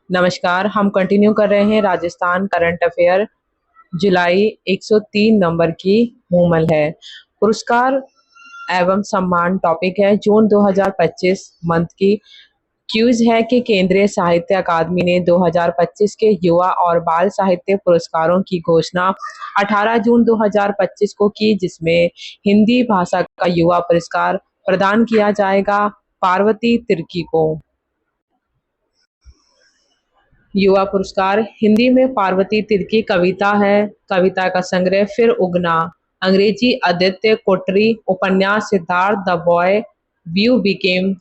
नमस्कार, हम कंटिन्यू कर रहे हैं राजस्थान करंट अफेयर जुलाई 103 नंबर की मूमल है। पुरस्कार एवं सम्मान टॉपिक है जून 2025 मंथ की। क्यूज है कि केंद्रीय साहित्य अकादमी ने 2025 के युवा और बाल साहित्य पुरस्कारों की घोषणा 18 जून 2025 को की, जिसमें हिंदी भाषा का युवा पुरस्कार प्रदान किया जाएगा पार्वती तिर्की को। युवा पुरस्कार हिंदी में पार्वती तिर्की कविता है। कविता का संग्रह फिर उगना, अंग्रेजी आदित्य कोटरी, उपन्यास Siddhartha the boy who became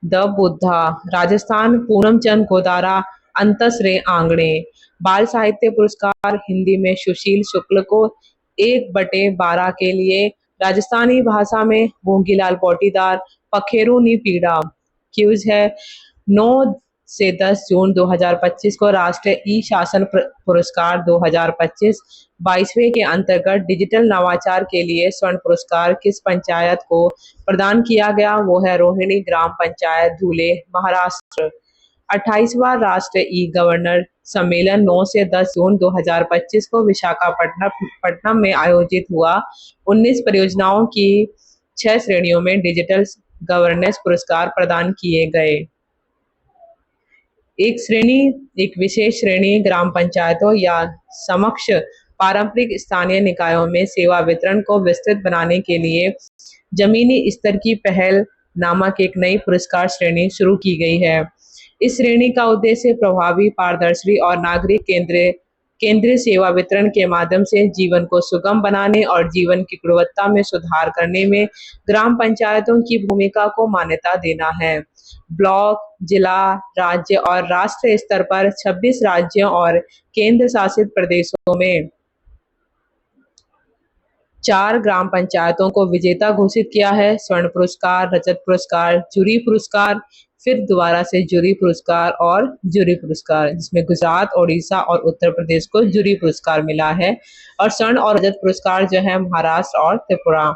the Buddha, Rajasthan Poonam Chand Godara Antas Re आंगणे। बाल साहित्य पुरस्कार हिंदी में सुशील शुक्ल को 1/12 के लिए, राजस्थानी भाषा में भोंगीलाल पोटीदार पखेरु नी पीड़ा। क्यूज है 9 से 10 जून 2025 को राष्ट्रीय ई शासन पुरस्कार 2025 22वें के अंतर्गत डिजिटल नवाचार के लिए स्वर्ण पुरस्कार किस पंचायत को प्रदान किया गया? वो है रोहिणी ग्राम पंचायत, धुले, महाराष्ट्र। 28वां राष्ट्रीय ई गवर्नर सम्मेलन 9 से 10 जून 2025 को विशाखापट्टनम में आयोजित हुआ। 19 परियोजनाओं की 6 श्रेणियों में डिजिटल गवर्नेंस पुरस्कार प्रदान किए गए। एक विशेष श्रेणी ग्राम पंचायतों या समक्ष पारंपरिक स्थानीय निकायों में सेवा वितरण को विस्तृत बनाने के लिए जमीनी स्तर की पहल नामक एक नई पुरस्कार श्रेणी शुरू की गई है। इस श्रेणी का उद्देश्य प्रभावी, पारदर्शी और नागरिक केंद्रीय सेवा वितरण के माध्यम से जीवन को सुगम बनाने और जीवन की गुणवत्ता में सुधार करने में ग्राम पंचायतों की भूमिका को मान्यता देना है। ब्लॉक, जिला, राज्य और राष्ट्रीय स्तर पर 26 राज्यों और केंद्र शासित प्रदेशों में 4 ग्राम पंचायतों को विजेता घोषित किया है। स्वर्ण पुरस्कार, रजत पुरस्कार, जूरी पुरस्कार, फिर दोबारा से जूरी पुरस्कार और जूरी पुरस्कार, जिसमें गुजरात, ओडिशा और उत्तर प्रदेश को जूरी पुरस्कार मिला है। और स्वर्ण और रजत पुरस्कार जो है महाराष्ट्र और त्रिपुरा।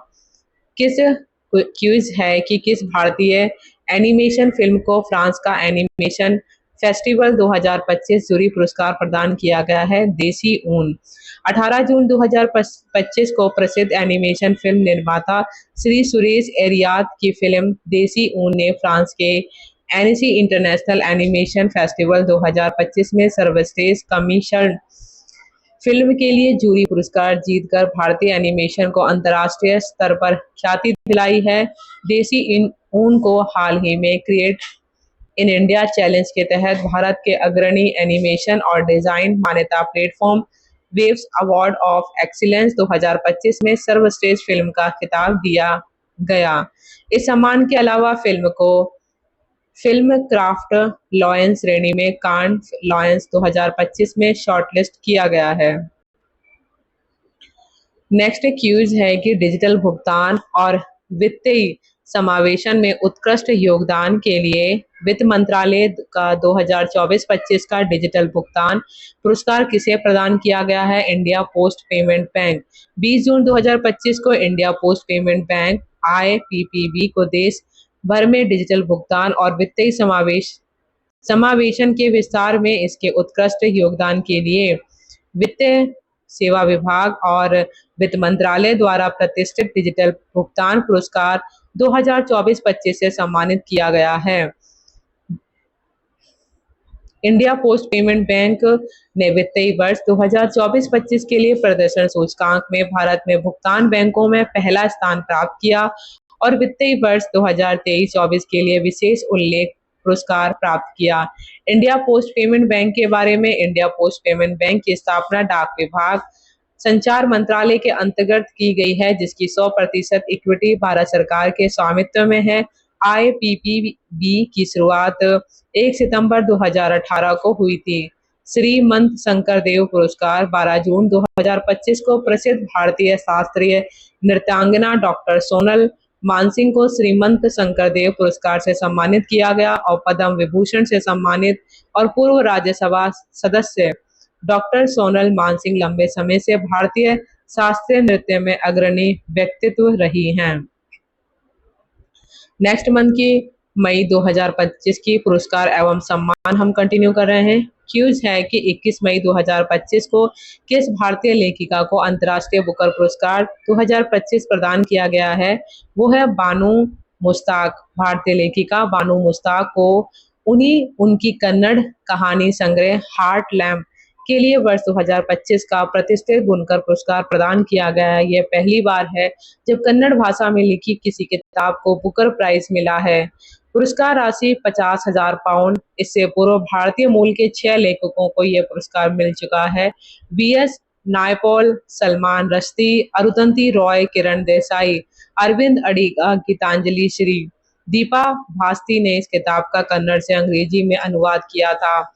क्यूज है कि किस भारतीय एनिमेशन फिल्म को फ्रांस का एनिमेशन फेस्टिवल 2025 जूरी पुरस्कार प्रदान किया गया है? देसी ऊन। 18 जून 2025 को प्रसिद्ध एनिमेशन फिल्म निर्माता श्री सुरेश एरियात की फिल्म देसी ऊन ने फ्रांस के एनिसी इंटरनेशनल एनिमेशन फेस्टिवल 2025 में सर्वश्रेष्ठ कमीशन फिल्म के लिए जूरी पुरस्कार जीतकर भारतीय एनिमेशन को अंतर्राष्ट्रीय स्तर पर ख्याति दिलाई है। देसी ऊन को हाल ही में क्रिएट इन इंडिया चैलेंज के तहत भारत के अग्रणी एनिमेशन और डिजाइन मान्यता platform waves award of excellence 2025 में सर्वश्रेष्ठ फिल्म का खिताब दिया गया। इस सम्मान के अलावा फिल्म को फिल्म क्राफ्ट लॉयंस श्रेणी में कान लॉयंस 2025 में शॉर्टलिस्ट किया गया है। नेक्स्ट क्यूज है कि डिजिटल भुगतान और वित्तीय समावेशन में उत्कृष्ट योगदान के लिए वित्त मंत्रालय का 2024-25 का डिजिटल भुगतान पुरस्कार किसे प्रदान किया गया है? India post payment bank. 20 जून 2025 को India post payment bank IPPB को देश भर में डिजिटल भुगतान और वित्तीय समावेशन के विस्तार में इसके उत्कृष्ट योगदान के लिए वित्त सेवा विभाग और वित्त मंत्रालय द्वारा प्रतिष्ठित डिजिटल भुगतान पुरस्कार 2024-25 से सम्मानित किया गया है। इंडिया पोस्ट पेमेंट बैंक ने वित्तीय वर्ष 2024-25 के लिए प्रदर्शन सूचकांक में भारत में भुगतान बैंकों में पहला स्थान प्राप्त किया और वित्तीय वर्ष 2023-24 के लिए विशेष उल्लेख पुरस्कार प्राप्त किया। इंडिया पोस्ट पेमेंट बैंक के बारे में इंडिया पोस्ट पेमेंट बैंक की स्थापना डाक विभाग संचार मंत्रालय के अंतर्गत की गई है, जिसकी 100% इक्विटी भारत सरकार के स्वामित्व में है। IPPB की शुरुआत 1 सितंबर 2018 को हुई थी। श्रीमंत शंकरदेव पुरस्कार 12 जून 2025 को प्रसिद्ध भारतीय शास्त्रीय नृत्यांगना डॉक्टर सोनल मानसिंह को श्रीमंत शंकरदेव पुरस्कार से सम्मानित किया गया और पद्म विभूषण से सम्मानित और पूर्व राज्यसभा सदस्य डॉक्टर सोनल मानसिंह लंबे समय से भारतीय शास्त्रीय नृत्य में अग्रणी व्यक्तित्व रही हैं। नेक्स्ट मंथ की मई 2025 की पुरस्कार एवं सम्मान हम कंटिन्यू कर रहे हैं। क्यूज है कि 21 मई 2025 को किस भारतीय लेखिका को अंतर्राष्ट्रीय बुकर पुरस्कार 2025 प्रदान किया गया है? वो है बानू मुश्ताक। भारतीय लेखिका बानू मुश्ताक को उनकी कन्नड़ कहानी संग्रह हार्ट लैम्प के लिए वर्ष 2025 का प्रतिष्ठित बुनकर पुरस्कार प्रदान किया गया है। यह पहली बार है जब कन्नड़ भाषा में लिखी किसी किताब को बुकर प्राइज मिला है। पुरस्कार राशि 50,000 पाउंड। इससे पूर्व भारतीय मूल के 6 लेखकों को यह पुरस्कार मिल चुका है। बीएस नायपॉल, सलमान रश्दी, अरुंधति रॉय, किरण देसाई, अरविंद अडिगा, गीतांजलि श्री, दीपा भास्ती ने इस किताब का कन्नड़ से अंग्रेजी में अनुवाद किया था।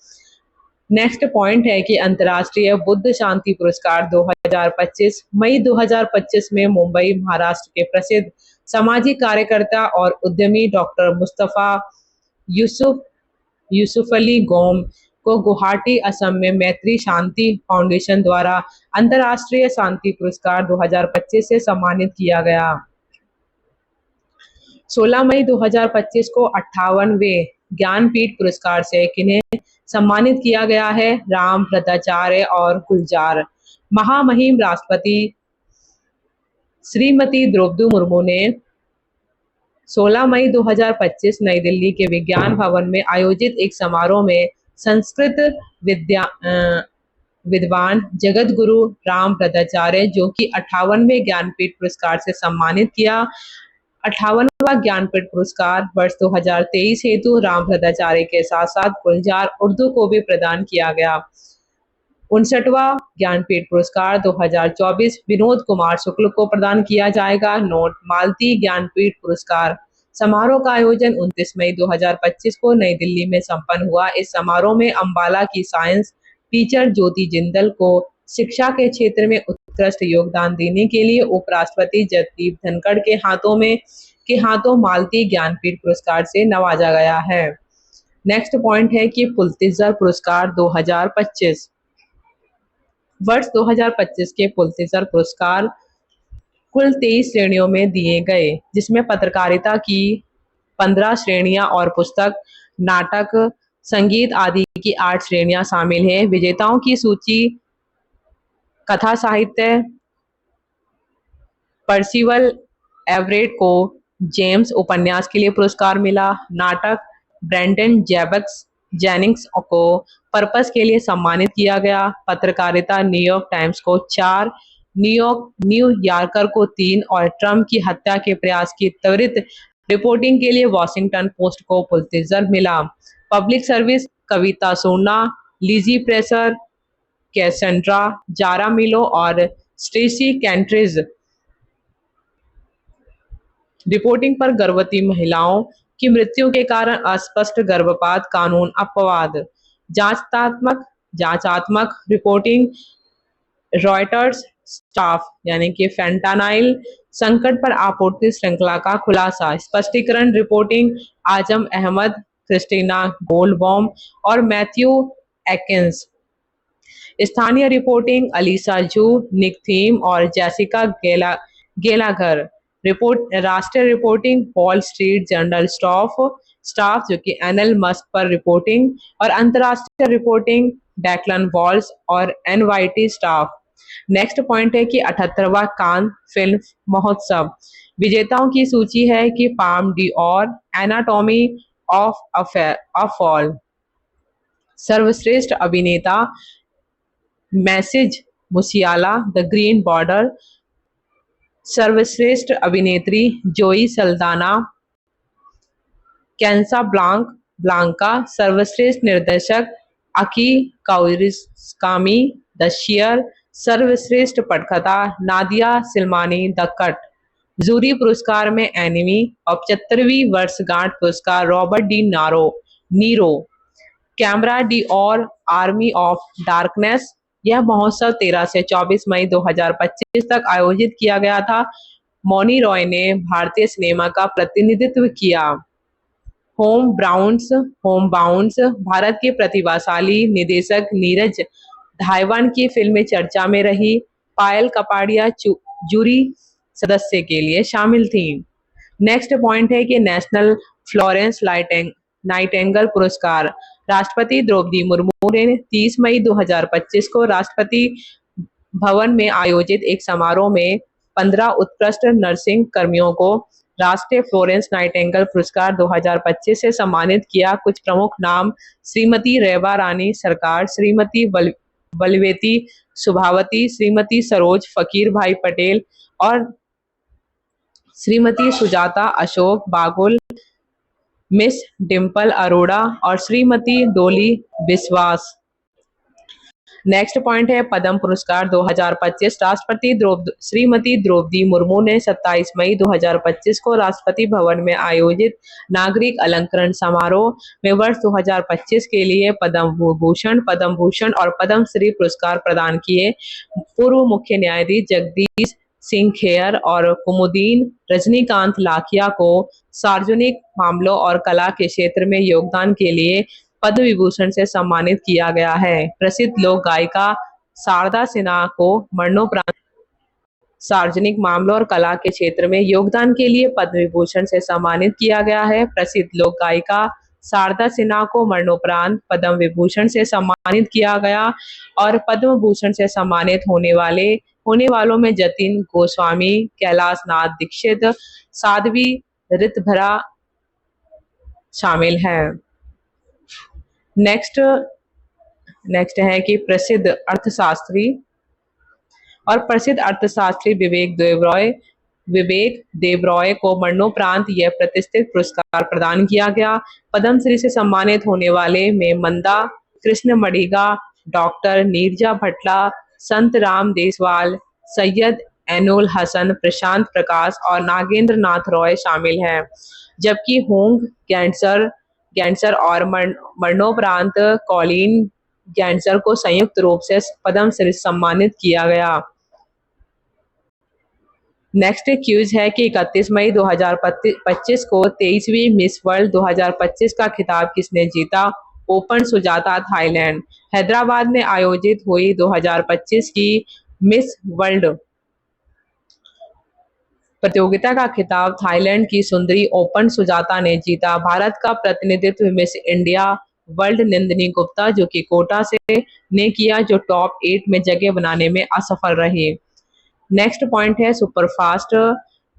नेक्स्ट पॉइंट है कि अंतर्राष्ट्रीय बुद्ध शांति पुरस्कार 2025 मई 2025 में मुंबई महाराष्ट्र के प्रसिद्ध सामाजिक कार्यकर्ता और उद्यमी डॉक्टर मुस्तफा यूसुफली गोम को गुवाहाटी असम में मैत्री शांति फाउंडेशन द्वारा अंतर्राष्ट्रीय शांति पुरस्कार 2025 से सम्मानित किया गया। 16 मई 2025 को 58वें ज्ञानपीठ पुरस्कार से किन्हें सम्मानित किया गया है? राम भद्राचार्य और गुलजार। महामहिम राष्ट्रपति श्रीमती द्रौपदी मुर्मू ने 16 मई 2025 नई दिल्ली के विज्ञान भवन में आयोजित एक समारोह में संस्कृत विद्वान जगत गुरु राम भद्राचार्य जो कि 58वें ज्ञानपीठ पुरस्कार से सम्मानित किया। 58वां ज्ञानपीठ पुरस्कार वर्ष 2023 हेतु राम भद्राचार्य के साथ साथ गुलजार उर्दू को भी प्रदान किया गया। 59वां ज्ञानपीठ पुरस्कार 2024 विनोद कुमार शुक्ल को प्रदान किया जाएगा। नोट: मालती ज्ञानपीठ पुरस्कार समारोह का आयोजन 29 मई 2025 को नई दिल्ली में संपन्न हुआ। इस समारोह में अंबाला की साइंस टीचर ज्योति जिंदल को शिक्षा के क्षेत्र में उत्कृष्ट योगदान देने के लिए उपराष्ट्रपति जगदीप धनखड़ के हाथों मालती ज्ञानपीठ पुरस्कार से नवाजा गया है। नेक्स्ट पॉइंट है कि पुलित्जर पुरस्कार 2025 वर्ष 2025 के पुलित्जर पुरस्कार कुल 23 श्रेणियों में दिए गए, जिसमें पत्रकारिता की 15 श्रेणियां और पुस्तक, नाटक, संगीत आदि की 8 श्रेणियां शामिल हैं। विजेताओं की सूची: कथा साहित्य पर्सिवल एवरेट को जेम्स उपन्यास के लिए पुरस्कार मिला। नाटक ब्रेंडन जेनिंग्स को पर्पस के लिए सम्मानित किया गया। पत्रकारिता न्यूयॉर्क टाइम्स को 4, न्यू यॉर्कर को 3 और ट्रंप की हत्या के प्रयास की त्वरित रिपोर्टिंग के लिए वॉशिंगटन पोस्ट को पुलित्जर मिला। पब्लिक सर्विस कविता सोना, लिजी प्रेसर, कैसेंड्रा जारामिलो और स्टेसी कैंट्रेज रिपोर्टिंग पर गर्भवती महिलाओं की मृत्यु के कारण अस्पष्ट गर्भपात कानून अपवाद। जांचात्मक रिपोर्टिंग रॉयटर्स स्टाफ यानी कि फेंटानाइल संकट पर आपूर्ति श्रृंखला का खुलासा। स्पष्टीकरण रिपोर्टिंग आजम अहमद, क्रिस्टीना गोल्डबॉम और मैथ्यू एकिंस। स्थानीय रिपोर्टिंग अलीसा जू, निक थीम और जेसिका गेलाघर। राष्ट्रीय reporting wall street journal staff जो कि एनएल मस्क पर रिपोर्टिंग और अंतरराष्ट्रीय रिपोर्टिंग डेक्लन वॉल्स और एनवाईटी स्टाफ। नेक्स्ट पॉइंट है कि 78वां कान फिल्म महोत्सव। विजेताओं की सूची है कि palm Dior, anatomy of a fall. सर्वश्रेष्ठ अभिनेता मैसेज मुसियाला, द ग्रीन बॉर्डर। सर्वश्रेष्ठ अभिनेत्री जोई सल्दाना, कैसाब्लांका। सर्वश्रेष्ठ निर्देशक अकी काउरिस्कामी, द शेयर। सर्वश्रेष्ठ पटकथा नादिया सिल्मानी, द कट। जूरी पुरस्कार में एनिमी और 75वीं वर्षगांठ पुरस्कार Robert De Niro. Camera D और आर्मी ऑफ डार्कनेस। यह महोत्सव 13 से 24 मई 2025 तक आयोजित किया गया था। मौनी रॉय ने भारतीय सिनेमा का प्रतिनिधित्व किया। होम बाउंड्स भारत के प्रतिभाशाली निदेशक नीरज धायवान की फिल्में चर्चा में रही। पायल कपाड़िया जूरी सदस्य के लिए शामिल थी। नेक्स्ट पॉइंट है कि नेशनल फ्लोरेंस नाइटिंगेल पुरस्कार। राष्ट्रपति द्रौपदी मुर्मू ने 30 मई 2025 को राष्ट्रपति भवन में आयोजित एक समारोह में 15 उत्कृष्ट नर्सिंग कर्मियों को राष्ट्रीय फ्लोरेंस नाइटिंगेल पुरस्कार 2025 से सम्मानित किया। कुछ प्रमुख नाम: श्रीमती रेबा रानी सरकार, श्रीमती बलवेती सुभावती, श्रीमती सरोज फकीर भाई पटेल और श्रीमती सुजाता अशोक बागुल, मिस डिम्पल अरोड़ा और श्रीमती डोली बिस्वास। नेक्स्ट पॉइंट है पद्म पुरस्कार 2025। राष्ट्रपति श्रीमती द्रौपदी मुर्मू ने 27 मई 2025 को राष्ट्रपति भवन में आयोजित नागरिक अलंकरण समारोह में वर्ष 2025 के लिए पद्म भूषण और पद्मश्री पुरस्कार प्रदान किए। पूर्व मुख्य न्यायाधीश जगदीश सिंह खेर और कुमुदीन रजनीकांत लाखिया को सार्वजनिक मामलों और कला के क्षेत्र में योगदान के लिए पद्म विभूषण से सम्मानित किया गया है। प्रसिद्ध लोक गायिका शारदा सिन्हा को मरणोपरांत सार्वजनिक मामलों और कला के क्षेत्र में योगदान के लिए पद्म विभूषण से सम्मानित किया गया है। प्रसिद्ध लोक गायिका शारदा सिन्हा को मरणोपरांत पद्म विभूषण से सम्मानित किया गया और पद्म भूषण से सम्मानित होने वालों में जतिन गोस्वामी, कैलाश नाथ दीक्षित, साध्वी ऋतभरा शामिल हैं। नेक्स्ट है कि प्रसिद्ध अर्थशास्त्री विवेक देबरॉय को मरणोपरांत यह प्रतिष्ठित पुरस्कार प्रदान किया गया। पद्मश्री से सम्मानित होने वाले में मंदा कृष्ण मडिगा, डॉक्टर नीरजा भट्ला, संत राम देसवाल, सैयद एनुल हसन, प्रशांत प्रकाश और नागेंद्र नाथ रॉय शामिल हैं। जबकि होंग गैंसर और मरणोपरांत कॉलिन गैंसर को संयुक्त रूप से पद्मश्री से सम्मानित किया गया। नेक्स्ट क्यूज है कि 31 मई 2025 को 23वीं मिस वर्ल्ड 2025 का खिताब किसने जीता? Open Sujata, Thailand. हैदराबाद में आयोजित हुई 2025 की मिस वर्ल्ड प्रतियोगिता का खिताब थाईलैंड की सुंदरी ओपन सुजाता ने जीता। भारत का प्रतिनिधित्व miss India world Nandini Gupta जो कि कोटा से ने किया, जो टॉप 8 में जगह बनाने में असफल रही। नेक्स्ट पॉइंट है सुपरफास्ट।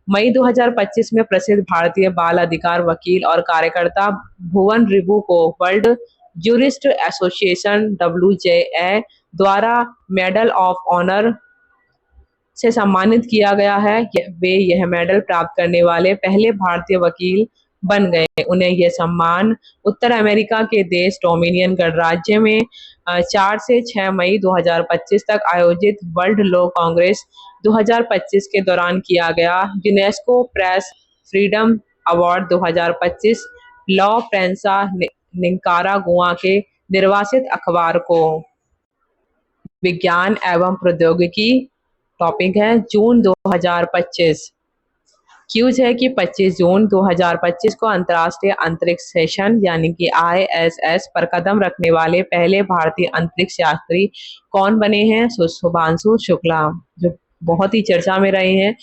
मई 2025 में प्रसिद्ध भारतीय बाल अधिकार वकील और कार्यकर्ता भुवन रिबू को वर्ल्ड जूरिस्ट एसोसिएशन WJA द्वारा मेडल ऑफ ऑनर से सम्मानित किया गया है। वे यह मेडल प्राप्त करने वाले पहले भारतीय वकील बन गए। उन्हें यह सम्मान उत्तर अमेरिका के देश डोमिनियन गणराज्य में 4 से 6 मई 2025 तक आयोजित वर्ल्ड लॉ कांग्रेस 2025 के दौरान किया गया। UNESCO press freedom award 2025 La Prensa Nicaragua के निर्वासित अखबार को। विज्ञान एवं प्रौद्योगिकी टॉपिक है जून 2025। क्यूज है कि 25 जून 2025 को अंतर्राष्ट्रीय अंतरिक्ष स्टेशन यानी कि ISS पर कदम रखने वाले पहले भारतीय अंतरिक्ष यात्री कौन बने हैं? शुभांशु शुक्ला, जो बहुत ही चर्चा में रहे हैं।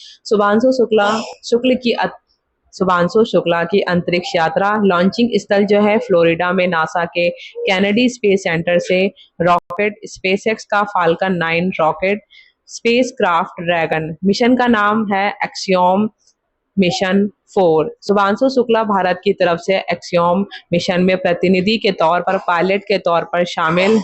शुभांशु शुक्ला की अंतरिक्ष यात्रा लॉन्चिंग स्थल जो है फ्लोरिडा में नासा के कैनेडी स्पेस सेंटर से रॉकेट स्पेसएक्स का falcon 9 rocket spacecraft dragon mission का नाम है एक्सियोम मिशन 4। शुभांशु शुक्ला भारत की तरफ से एक्सियोम मिशन में प्रतिनिधि के तौर पर पायलट के तौर पर शामिल।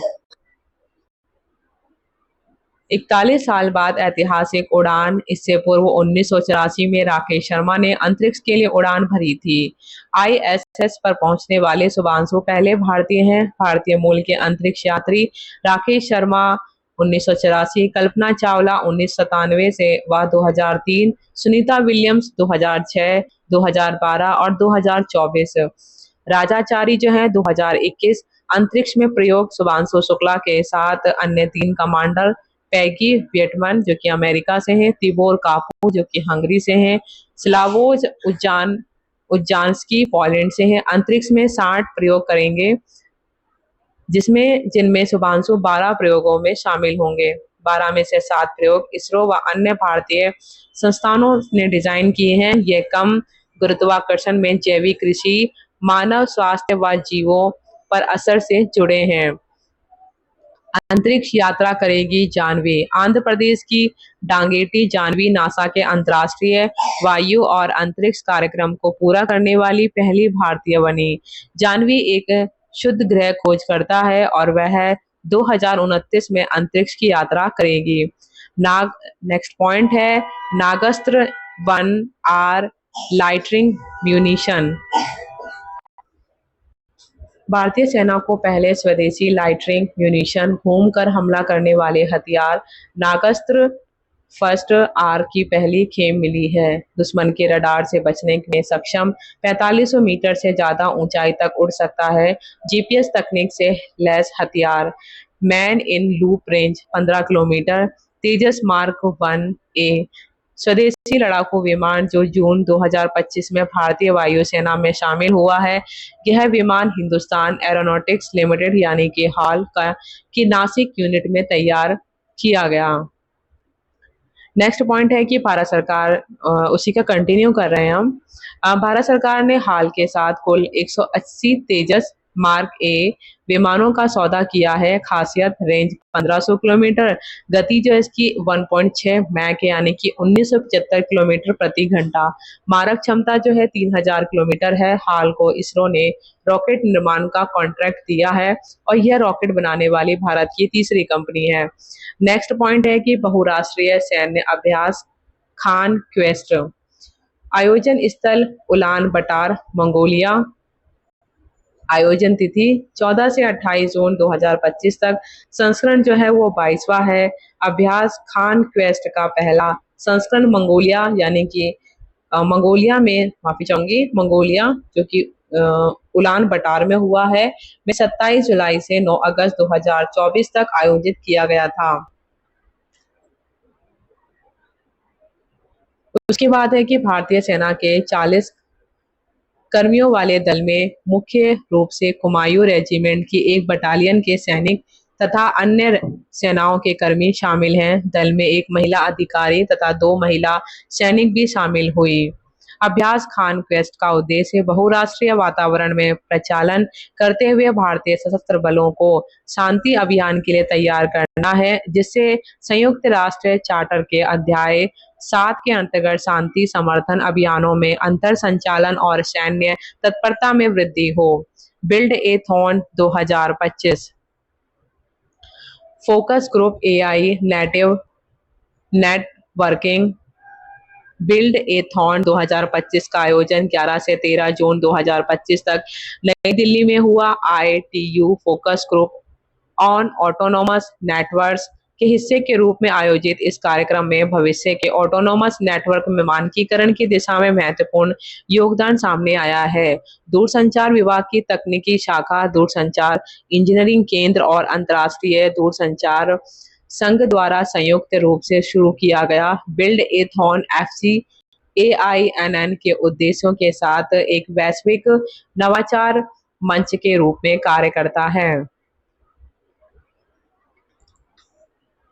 41 साल बाद ऐतिहासिक उड़ान। इससे पूर्व 1984 में राकेश शर्मा ने अंतरिक्ष के लिए उड़ान भरी थी। ISS पर पहुंचने वाले शुभांशु पहले भारतीय हैं। भारतीय मूल के अंतरिक्ष यात्री राकेश शर्मा 1984, कल्पना चावला 1997 से व 2003, सुनीता विलियम्स 2006, 2012 और 2024। राजाचारी जो है 2021। अंतरिक्ष में प्रयोग शुभांशु शुक्ला के साथ अन्य 3 कमांडर पैगी वियटमन जो कि अमेरिका से हैं, तिबोर कापू जो कि हंगरी से हैं, स्लावोज उज्जानस्की पोलैंड से हैं। अंतरिक्ष में 60 प्रयोग करेंगे जिनमें शुभांशु 12 प्रयोगों में शामिल होंगे। 12 में से 7 प्रयोग इसरो व अन्य भारतीय संस्थानों ने डिजाइन किए हैं। ये कम गुरुत्वाकर्षण में जैविक कृषि, मानव स्वास्थ्य व जीवों पर असर से जुड़े हैं। अंतरिक्ष यात्रा करेगी जाह्नवी। आंध्र प्रदेश की डांगेटी जाह्नवी नासा के अंतर्राष्ट्रीय वायु और अंतरिक्ष कार्यक्रम को पूरा करने वाली पहली भारतीय बनी। जाह्नवी एक शुद्ध ग्रह खोजकर्ता है और वह 2029 में अंतरिक्ष की यात्रा करेगी। नाग नेक्स्ट पॉइंट है नागास्त्र 1R लाइटनिंग म्यूनिशन। भारतीय सेना को पहले स्वदेशी लाइटनिंग म्यूनिशन घूमकर हमला करने वाले हथियार नागास्त्र फर्स्ट आर की पहली खेप मिली है। दुश्मन के रडार से बचने में सक्षम, 4500 मीटर से ज्यादा ऊंचाई तक उड़ सकता है। जीपीएस तकनीक से लैस हथियार। Man in loop range 15 kilometre. Tejas mark 1A स्वदेशी लड़ाकू विमान जो जून 2025 में भारतीय वायुसेना में शामिल हुआ है। यह विमान हिंदुस्तान एरोनॉटिक्स लिमिटेड यानी कि हाल की नासिक यूनिट में तैयार किया गया। नेक्स्ट पॉइंट है कि भारत सरकार उसी का कंटिन्यू कर रहे हैं हम। भारत सरकार ने हाल के साथ कुल 180 तेजस मार्क ए विमानों का सौदा किया है। खासियत रेंज 1500 किलोमीटर, गति जो इसकी 1.6 मैक यानी कि 1975 किलोमीटर प्रति घंटा, मारक क्षमता जो है 3000 किलोमीटर है। हाल को इसरो ने रॉकेट निर्माण का कॉन्ट्रैक्ट दिया है और यह रॉकेट बनाने वाली भारत की तीसरी कंपनी है। नेक्स्ट पॉइंट है कि बहुराष्ट्रीय सैन्य अभ्यास खान क्वेस्ट आयोजन स्थल उलान बटार मंगोलिया। आयोजन तिथि 14 से 28 जून 2025 तक। संस्करण जो है वो 22वां है। अभ्यास खान क्वेस्ट का पहला संस्करण मंगोलिया यानी कि मंगोलिया में माफी चाहूंगी मंगोलिया जो कि उलान बटार में हुआ है में 27 जुलाई से 9 अगस्त 2024 तक आयोजित किया गया था। उसके बाद है कि भारतीय सेना के 40 कर्मियों वाले दल में मुख्य रूप से कुमायूं रेजिमेंट की एक बटालियन के सैनिक तथा अन्य सेनाओं के कर्मी शामिल हैं। दल में एक महिला अधिकारी तथा 2 महिला सैनिक भी शामिल हुई। अभ्यास खान क्वेस्ट का उद्देश्य बहुराष्ट्रीय वातावरण में प्रचालन करते हुए भारतीय सशस्त्र बलों को शांति अभियान के लिए तैयार करना है, जिससे संयुक्त राष्ट्र चार्टर के अध्याय 7 के अंतर्गत शांति समर्थन अभियानों में अंतर संचालन और सैन्य तत्परता में वृद्धि हो। Buildathon 2025 focus group AI native networking buildathon 2025 का आयोजन 11 से 13 जून 2025 तक नई दिल्ली में हुआ। ITU focus group on autonomous networks के हिस्से के रूप में आयोजित इस कार्यक्रम में भविष्य के ऑटोनोमस नेटवर्क में मानकीकरण की दिशा में महत्वपूर्ण योगदान सामने आया है। दूरसंचार विभाग की तकनीकी शाखा दूरसंचार इंजीनियरिंग केंद्र और अंतर्राष्ट्रीय दूरसंचार संघ द्वारा संयुक्त रूप से शुरू किया गया बिल्ड ए थॉन FC AINN के उद्देश्यों के साथ एक वैश्विक नवाचार मंच के रूप में कार्य करता है।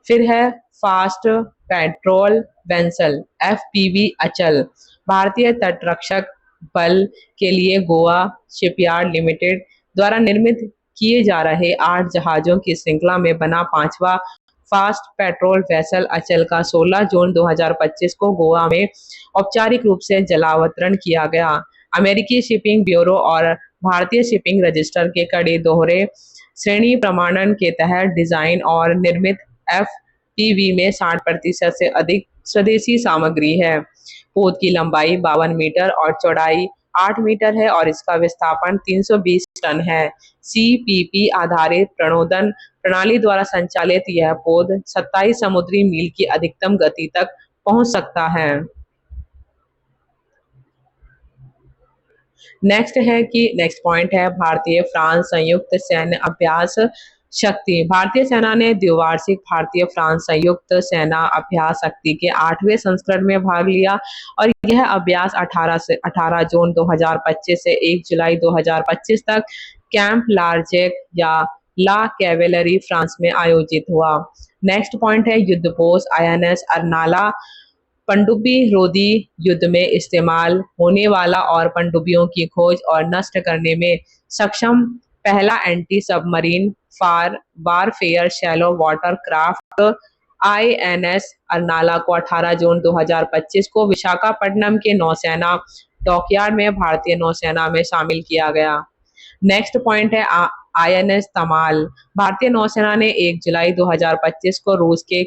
फिर है फास्ट पेट्रोल वेसल FPV अचल भारतीय तटरक्षक बल के लिए गोवा शिपयार्ड लिमिटेड द्वारा निर्मित किए जा रहे 8 जहाजों की श्रृंखला में बना 5वां फास्ट पेट्रोल वेसल अचल का 16 जून 2025 को गोवा में औपचारिक रूप से जलावतरण किया गया। अमेरिकी शिपिंग ब्यूरो और भारतीय शिपिंग रजिस्टर के कड़े दोहरे श्रेणी प्रमाणन के तहत डिजाइन और निर्मित FPV में 60% से अधिक स्वदेशी सामग्री है। पोत की लंबाई 52 मीटर और चौड़ाई 8 मीटर है और इसका विस्थापन 320 टन है। CPP आधारित प्रणोदन प्रणाली द्वारा संचालित यह पोत 27 समुद्री मील की अधिकतम गति तक पहुंच सकता है। नेक्स्ट पॉइंट है भारतीय फ्रांस संयुक्त सैन्य अभ्यास शक्ति। भारतीय सेना ने द्विवार्षिक भारतीय फ्रांस संयुक्त सेना अभ्यास शक्ति के 8वें संस्करण में भाग लिया और यह अभ्यास 18 जून 2025 से 1 जुलाई 2025 तक कैंप लार्जेक या ला कैवेलरी फ्रांस में आयोजित हुआ। नेक्स्ट पॉइंट है युद्धपोत INS अर्नाला पनडुब्बी रोधी युद्ध में इस्तेमाल होने वाला और पनडुब्बियों की खोज और नष्ट करने में सक्षम पहला anti submarine warfare shallow water craft INS Arnala को 18 जून 2025 को विशाखापट्टनम के नौसेना डॉकयार्ड में भारतीय नौसेना में शामिल किया गया। नेक्स्ट पॉइंट है आईएनएस तमाल। भारतीय नौसेना ने 1 जुलाई 2025 को रूस के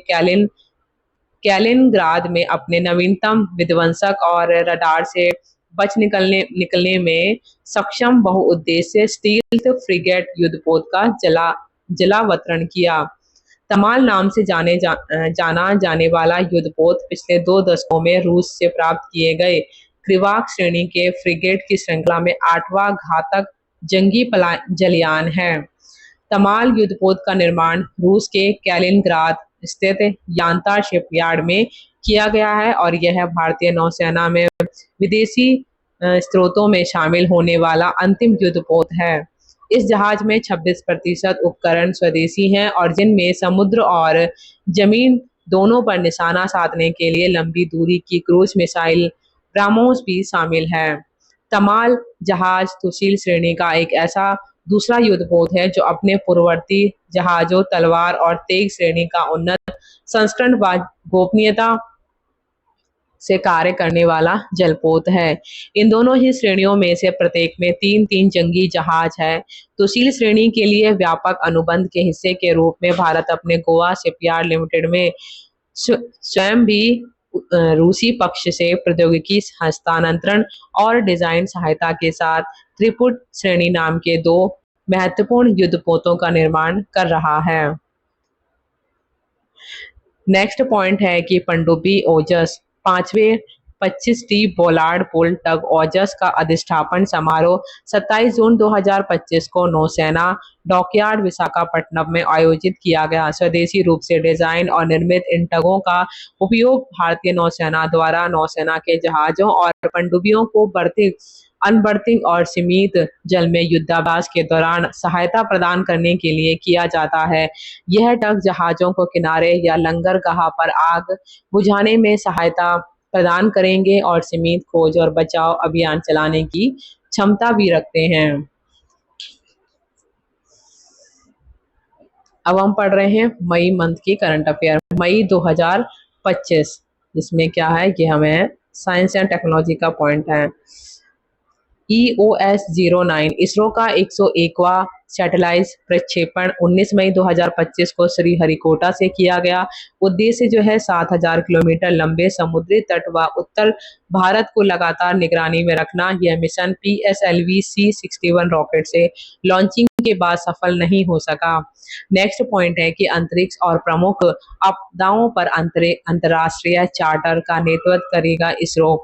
कैलिनग्राद में अपने नवीनतम विध्वंसक और रडार से बच निकलने में सक्षम बहुउद्देश्य स्टील्थ फ्रिगेट युद्धपोत का जलावतरण किया। तमाल नाम से जाना जाने वाला युद्धपोत पिछले 2 दशकों में रूस से प्राप्त किए गए क्रिवाक श्रेणी के फ्रिगेट की श्रृंखला में 8वां घातक जंगी जलयान है। तमाल युद्धपोत का निर्माण रूस के कैलिनग्राद स्थित यान्ता शिपयार्ड में किया गया है और यह भारतीय नौसेना में विदेशी स्रोतों में शामिल होने वाला अंतिम युद्धपोत है। इस जहाज में 26% उपकरण स्वदेशी हैं और जिनमें समुद्र और जमीन दोनों पर निशाना साधने के लिए लंबी दूरी की क्रूज मिसाइल ब्राह्मोस भी शामिल है। तमाल जहाज तुशील श्रेणी का एक ऐसा दूसरा युद्धपोत है जो अपने पूर्ववर्ती जहाजों तलवार और तेग श्रेणी का उन्नत संस्करण व गोपनीयता से कार्य करने वाला जलपोत है। इन दोनों ही श्रेणियों में से प्रत्येक में 3-3 जंगी जहाज है। तुशील श्रेणी के लिए व्यापक अनुबंध के हिस्से के रूप में भारत अपने गोवा शिपयार्ड लिमिटेड में स्वयं भी रूसी पक्ष से प्रौद्योगिकी हस्तांतरण और डिजाइन सहायता के साथ त्रिपुट श्रेणी नाम के 2 महत्वपूर्ण युद्धपोतों का निर्माण कर रहा है। नेक्स्ट पॉइंट है कि पनडुब्बी ओजस 5वें 25टी बोलार्ड पुल टग ओजस का अधिष्ठापन समारोह 27 जून 2025 को नौसेना डॉकयार्ड विशाखापट्टनम में आयोजित किया गया। स्वदेशी रूप से डिजाइन और निर्मित इन टगों का उपयोग भारतीय नौसेना द्वारा नौसेना के जहाजों और पनडुब्बियों को अनबर्थिंग और सीमित जल में युद्धाभ्यास के दौरान सहायता प्रदान करने के लिए किया जाता है। यह टग जहाजों को किनारे या लंगरगाह पर आग बुझाने में सहायता प्रदान करेंगे और सीमित खोज और बचाव अभियान चलाने की क्षमता भी रखते हैं। अब हम पढ़ रहे हैं मई मंथ की करंट अफेयर मई 2025, जिसमें क्या है कि हमें साइंस एंड टेक्नोलॉजी का पॉइंट है। EOS-09 इसरो का 101वां सैटेलाइट प्रक्षेपण 19 मई 2025 को श्रीहरिकोटा से किया गया। उद्देश्य जो है 7000 किलोमीटर लंबे समुद्री तट व उत्तर भारत को लगातार निगरानी में रखना। यह मिशन PSLV-C61 रॉकेट से लॉन्चिंग के बाद सफल नहीं हो सका। नेक्स्ट पॉइंट है कि अंतरिक्ष और प्रमुख आपदाओं पर अंतरराष्ट्रीय चार्टर का नेतृत्व करेगा इसरो।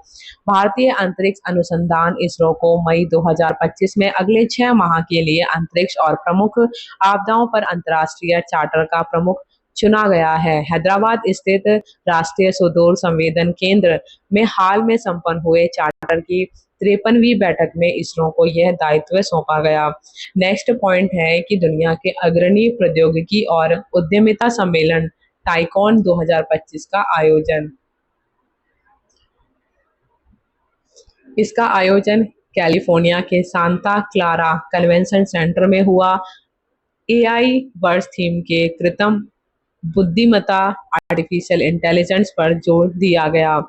भारतीय अंतरिक्ष अनुसंधान इसरो को मई 2025 में अगले 6 माह के लिए अंतरिक्ष और प्रमुख आपदाओं पर अंतरराष्ट्रीय चार्टर का प्रमुख चुना गया है। हैदराबाद स्थित राष्ट्रीय सुदूर संवेदन केंद्र में हाल में संपन्न हुए चार्टर की 53वीं बैठक में इसरो को यह दायित्व सौंपा गया। नेक्स्ट पॉइंट है कि दुनिया के अग्रणी प्रौद्योगिकी और उद्यमिता सम्मेलन टाइकॉन 2025 का आयोजन। इसका आयोजन कैलिफोर्निया के सांता क्लारा कन्वेंशन सेंटर में हुआ। AI वर्ष थीम के कृत्रिम बुद्धिमत्ता आर्टिफिशियल इंटेलिजेंस पर जोर दिया गया।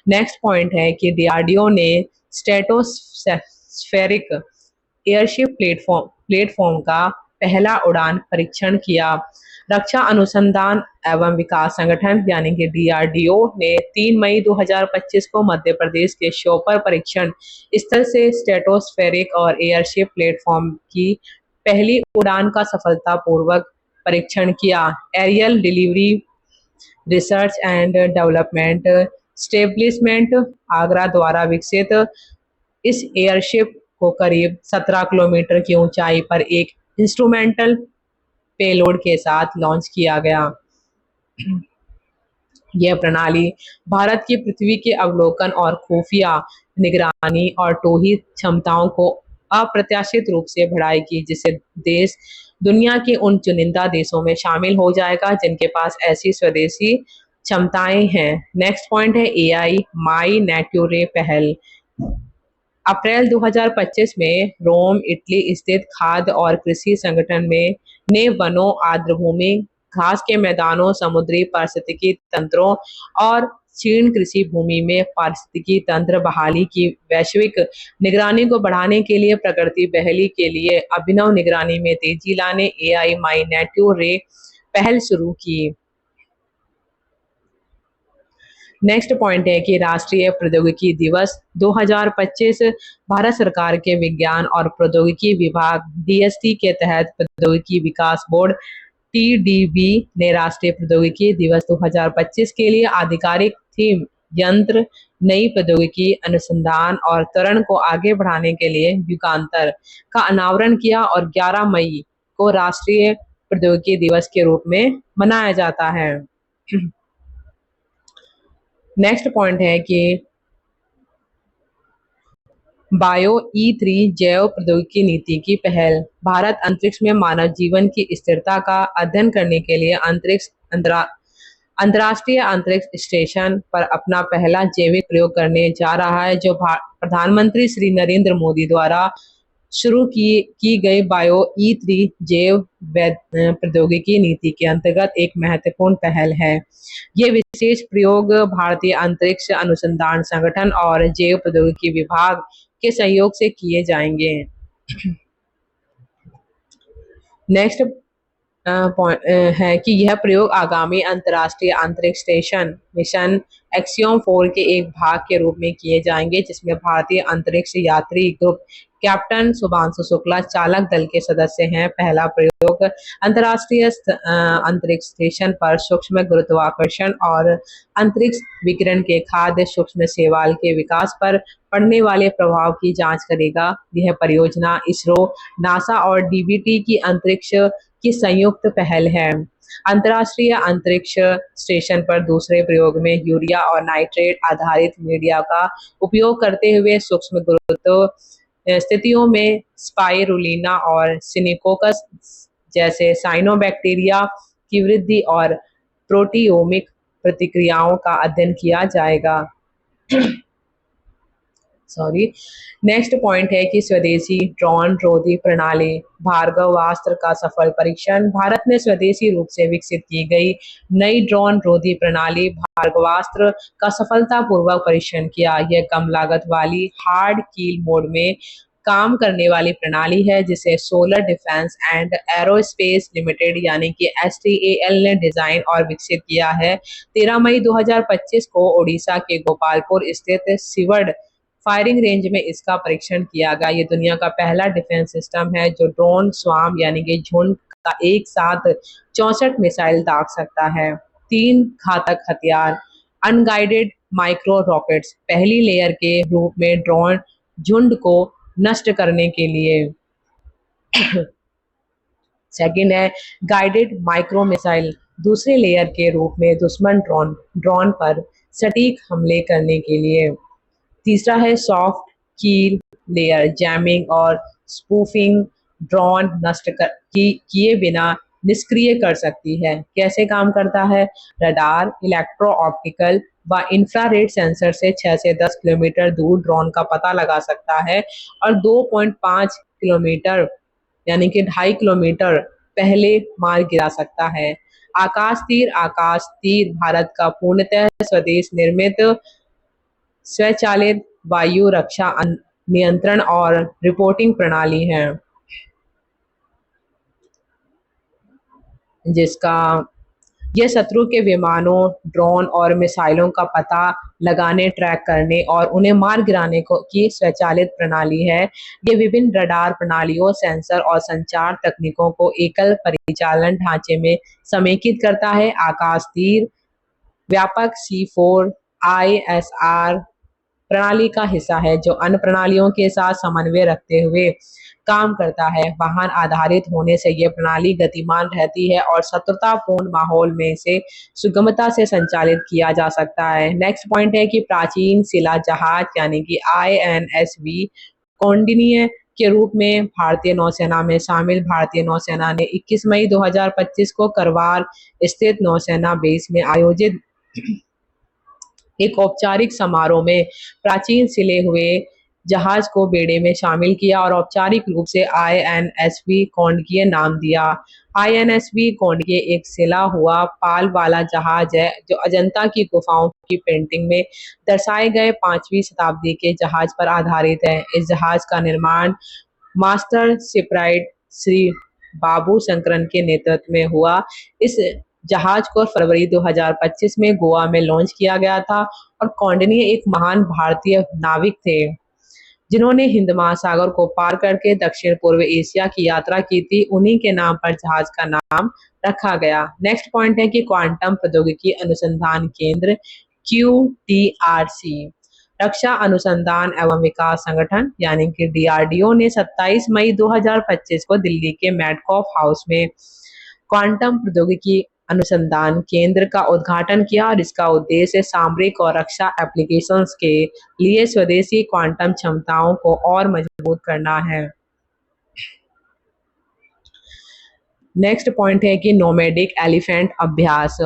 नेक्स्ट पॉइंट है कि DRDO ने स्ट्रेटोस्फेरिक एयरशिप प्लेटफॉर्म का पहला उड़ान परीक्षण किया। रक्षा अनुसंधान एवं विकास संगठन यानी कि DRDO ने 3 मई 2025 को मध्य प्रदेश के श्योपुर परीक्षण स्थल से स्ट्रेटोस्फेरिक और एयरशिप प्लेटफॉर्म की पहली उड़ान का सफलतापूर्वक परीक्षण किया। Aerial delivery research and development establishment Agra द्वारा विकसित इस एयरशिप को करीब 17 किलोमीटर की ऊंचाई पर एक इंस्ट्रूमेंटल पेलोड के साथ लॉन्च किया गया। यह प्रणाली भारत की पृथ्वी के अवलोकन और खुफिया निगरानी और टोही क्षमताओं को अप्रत्याशित रूप से बढ़ाएगी, जिससे देश दुनिया के उन चुनिंदा देशों में शामिल हो जाएगा जिनके पास ऐसी स्वदेशी क्षमताएं हैं। नेक्स्ट पॉइंट है एआई माई नेट्यूरे पहल। अप्रैल 2025 में रोम, इटली स्थित खाद्य और कृषि संगठन में ने वनों, आर्द्रभूमि, घास के मैदानों, समुद्री पारिस्थितिकी तंत्रों और क्षीण कृषि भूमि में पारिस्थितिकी तंत्र बहाली की वैश्विक निगरानी को बढ़ाने के लिए प्रकृति बहाली के लिए अभिनव निगरानी में तेजी लाने एआई माइनेट्यू रे पहल शुरू की। नेक्स्ट पॉइंट है कि राष्ट्रीय प्रौद्योगिकी दिवस 2025 भारत सरकार के विज्ञान और प्रौद्योगिकी विभाग डीएसटी के तहत प्रौद्योगिकी विकास बोर्ड टीडीबी ने राष्ट्रीय प्रौद्योगिकी दिवस 2025 के लिए आधिकारिक थीम यंत्र नई प्रौद्योगिकी अनुसंधान और त्वरण को आगे बढ़ाने के लिए युगांतर का अनावरण किया और 11 मई को राष्ट्रीय प्रौद्योगिकी दिवस के रूप में मनाया जाता है। नेक्स्ट पॉइंट है कि बायो ई3 जैव प्रौद्योगिकी नीति की पहल। भारत अंतरिक्ष में मानव जीवन की स्थिरता का अध्ययन करने के लिए अंतर्राष्ट्रीय अंतरिक्ष स्टेशन पर अपना पहला जैविक प्रयोग करने जा रहा है, जो प्रधानमंत्री श्री नरेंद्र मोदी द्वारा शुरू की गई बायो ई3 जैव प्रौद्योगिकी नीति के अंतर्गत एक महत्वपूर्ण पहल है। ये विशेष प्रयोग भारतीय अंतरिक्ष अनुसंधान संगठन और जैव प्रौद्योगिकी विभाग के सहयोग से किए जाएंगे। नेक्स्ट है कि यह प्रयोग आगामी अंतर्राष्ट्रीय अंतरिक्ष स्टेशन मिशन एक्सियोम 4 के एक भाग के रूप में किए जाएंगे, जिसमें भारतीय अंतरिक्ष यात्री ग्रुप कैप्टन शुभांशु शुक्ला चालक दल के सदस्य हैं। पहला प्रयोग अंतर्राष्ट्रीय अंतरिक्ष स्टेशन पर सूक्ष्म गुरुत्वाकर्षण और अंतरिक्ष विकिरण के खाद्य सूक्ष्म शैवाल के विकास पर पड़ने वाले प्रभाव की जांच करेगा। यह परियोजना इसरो, नासा और डीबीटी की अंतरिक्ष की संयुक्त पहल है। अंतर्राष्ट्रीय अंतरिक्ष स्टेशन पर दूसरे प्रयोग में यूरिया और नाइट्रेट आधारित मीडिया का उपयोग करते हुए सूक्ष्म गुरुत्व स्थितियों में स्पाइरुलिना और सिनिकोकस जैसे साइनोबैक्टीरिया की वृद्धि और प्रोटियोमिक प्रतिक्रियाओं का अध्ययन किया जाएगा। नेक्स्ट पॉइंट है कि स्वदेशी ड्रोन रोधी प्रणाली भार्गवास्त्र का सफल परीक्षण। भारत ने स्वदेशी रूप से विकसित की गई नई ड्रोन रोधी प्रणाली भार्गवास्त्र का सफलतापूर्वक परीक्षण किया। यह कम लागत वाली हार्ड कील मोड में काम करने वाली प्रणाली है, जिसे solar defence and aerospace limited यानी कि STAL ने डिजाइन और विकसित किया है। 13 मई 2025 को ओडिशा के गोपालपुर स्थित सिवड फायरिंग रेंज में इसका परीक्षण किया गया। ये दुनिया का पहला डिफेंस सिस्टम है जो ड्रोन स्वाम यानी कि झुंड का एक साथ 64 मिसाइल दाग सकता है। 3 घातक हथियार अनगाइडेड माइक्रो रॉकेट्स पहली लेयर के रूप में ड्रोन झुंड को नष्ट करने के लिए। सेकंड है गाइडेड माइक्रो मिसाइल दूसरे लेयर के रूप में दुश्मन ड्रोन पर सटीक हमले करने के लिए। तीसरा है सॉफ्ट कील लेयर जैमिंग और स्पूफिंग ड्रोन नष्ट किए बिना निष्क्रिय कर सकती है। कैसे काम करता है? रडार, इलेक्ट्रो ऑप्टिकल व इंफ्रारेड सेंसर से 6 से 10 किलोमीटर दूर ड्रोन का पता लगा सकता है और 2.5 किलोमीटर यानी कि 2.5 किलोमीटर पहले मार गिरा सकता है। आकाश तीर भारत का पूर्णतः स्वदेश निर्मित स्वचालित वायु रक्षा नियंत्रण और रिपोर्टिंग प्रणाली है, जिसका यह शत्रु के विमानों, ड्रोन और मिसाइलों का पता लगाने, ट्रैक करने और उन्हें मार गिराने की स्वचालित प्रणाली है। ये विभिन्न रडार प्रणालियों, सेंसर और संचार तकनीकों को एकल परिचालन ढांचे में समेकित करता है। आकाश तीर व्यापक C4 ISR प्रणाली का हिस्सा है, जो अन्य प्रणालियों के साथ समन्वय रखते हुए काम करता है। वाहन आधारित होने से यह प्रणाली गतिमान रहती है और शत्रुतापूर्ण माहौल में इसे सुगमता से संचालित किया जा सकता है। नेक्स्ट पॉइंट है कि प्राचीन शिला जहाज यानी कि INSV कौंडिन्य के रूप में भारतीय नौसेना में शामिल। भारतीय नौसेना ने 21 मई 2025 को करवार स्थित नौसेना बेस में आयोजित एक औपचारिक समारोह में प्राचीन सिले हुए जहाज को बेड़े में शामिल किया और औपचारिक रूप से आईएनएसवी कौंडकीय नाम दिया। आईएनएसवी कौंडकीय एक सिला हुआ पाल वाला जहाज है जो अजंता की गुफाओं की पेंटिंग में दर्शाए गए 5वीं शताब्दी के जहाज पर आधारित है। इस जहाज का निर्माण मास्टर शिपराइट श्री बाबू शंकरन के नेतृत्व में हुआ। इस जहाज को फरवरी 2025 में गोवा में लॉन्च किया गया था और कौंडिन्य एक महान भारतीय नाविक थे जिन्होंने हिंद महासागर को पार करके दक्षिण पूर्व एशिया की यात्रा की थी। उन्हीं के नाम पर जहाज का नाम रखा गया। नेक्स्ट पॉइंट है कि क्वांटम प्रौद्योगिकी अनुसंधान केंद्र QTRC रक्षा अनुसंधान एवं विकास संगठन यानी कि DRDO ने 27 मई 2025 को दिल्ली के मैडकॉफ हाउस में क्वांटम प्रौद्योगिकी अनुसंधान केंद्र का उद्घाटन किया और इसका उद्देश्य सामरिक और रक्षा एप्लीकेशंस के लिए स्वदेशी क्वांटम क्षमताओं को और मजबूत करना है। नेक्स्ट पॉइंट है कि नोमैडिक एलिफेंट अभ्यास।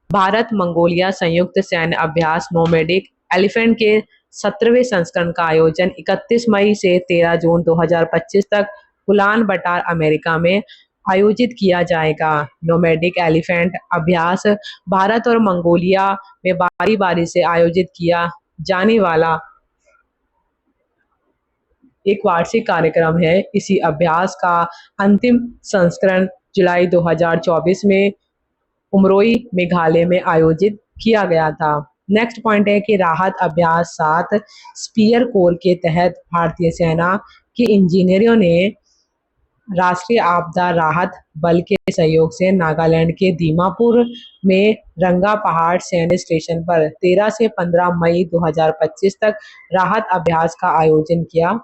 भारत मंगोलिया संयुक्त सैन्य अभ्यास नोमैडिक एलिफेंट के 17वें संस्करण का आयोजन 31 मई से 13 जून 2025 तक उलान बटार अमेरिका में आयोजित किया जाएगा। नोमैडिक एलिफेंट अभ्यास भारत और मंगोलिया में बारी बारी से आयोजित किया जाने वाला एक वार्षिक कार्यक्रम है। इसी अभ्यास का अंतिम संस्करण जुलाई 2024 में उमरोई मेघालय में आयोजित किया गया था। नेक्स्ट पॉइंट है कि राहत अभ्यास 7 स्पीयर कोर के तहत भारतीय सेना के इंजीनियरों ने राष्ट्रीय आपदा राहत बल के सहयोग से नागालैंड के दीमापुर में रंगा पहाड़ सैन्य स्टेशन पर 13 से 15 मई 2025 तक राहत अभ्यास का आयोजन किया।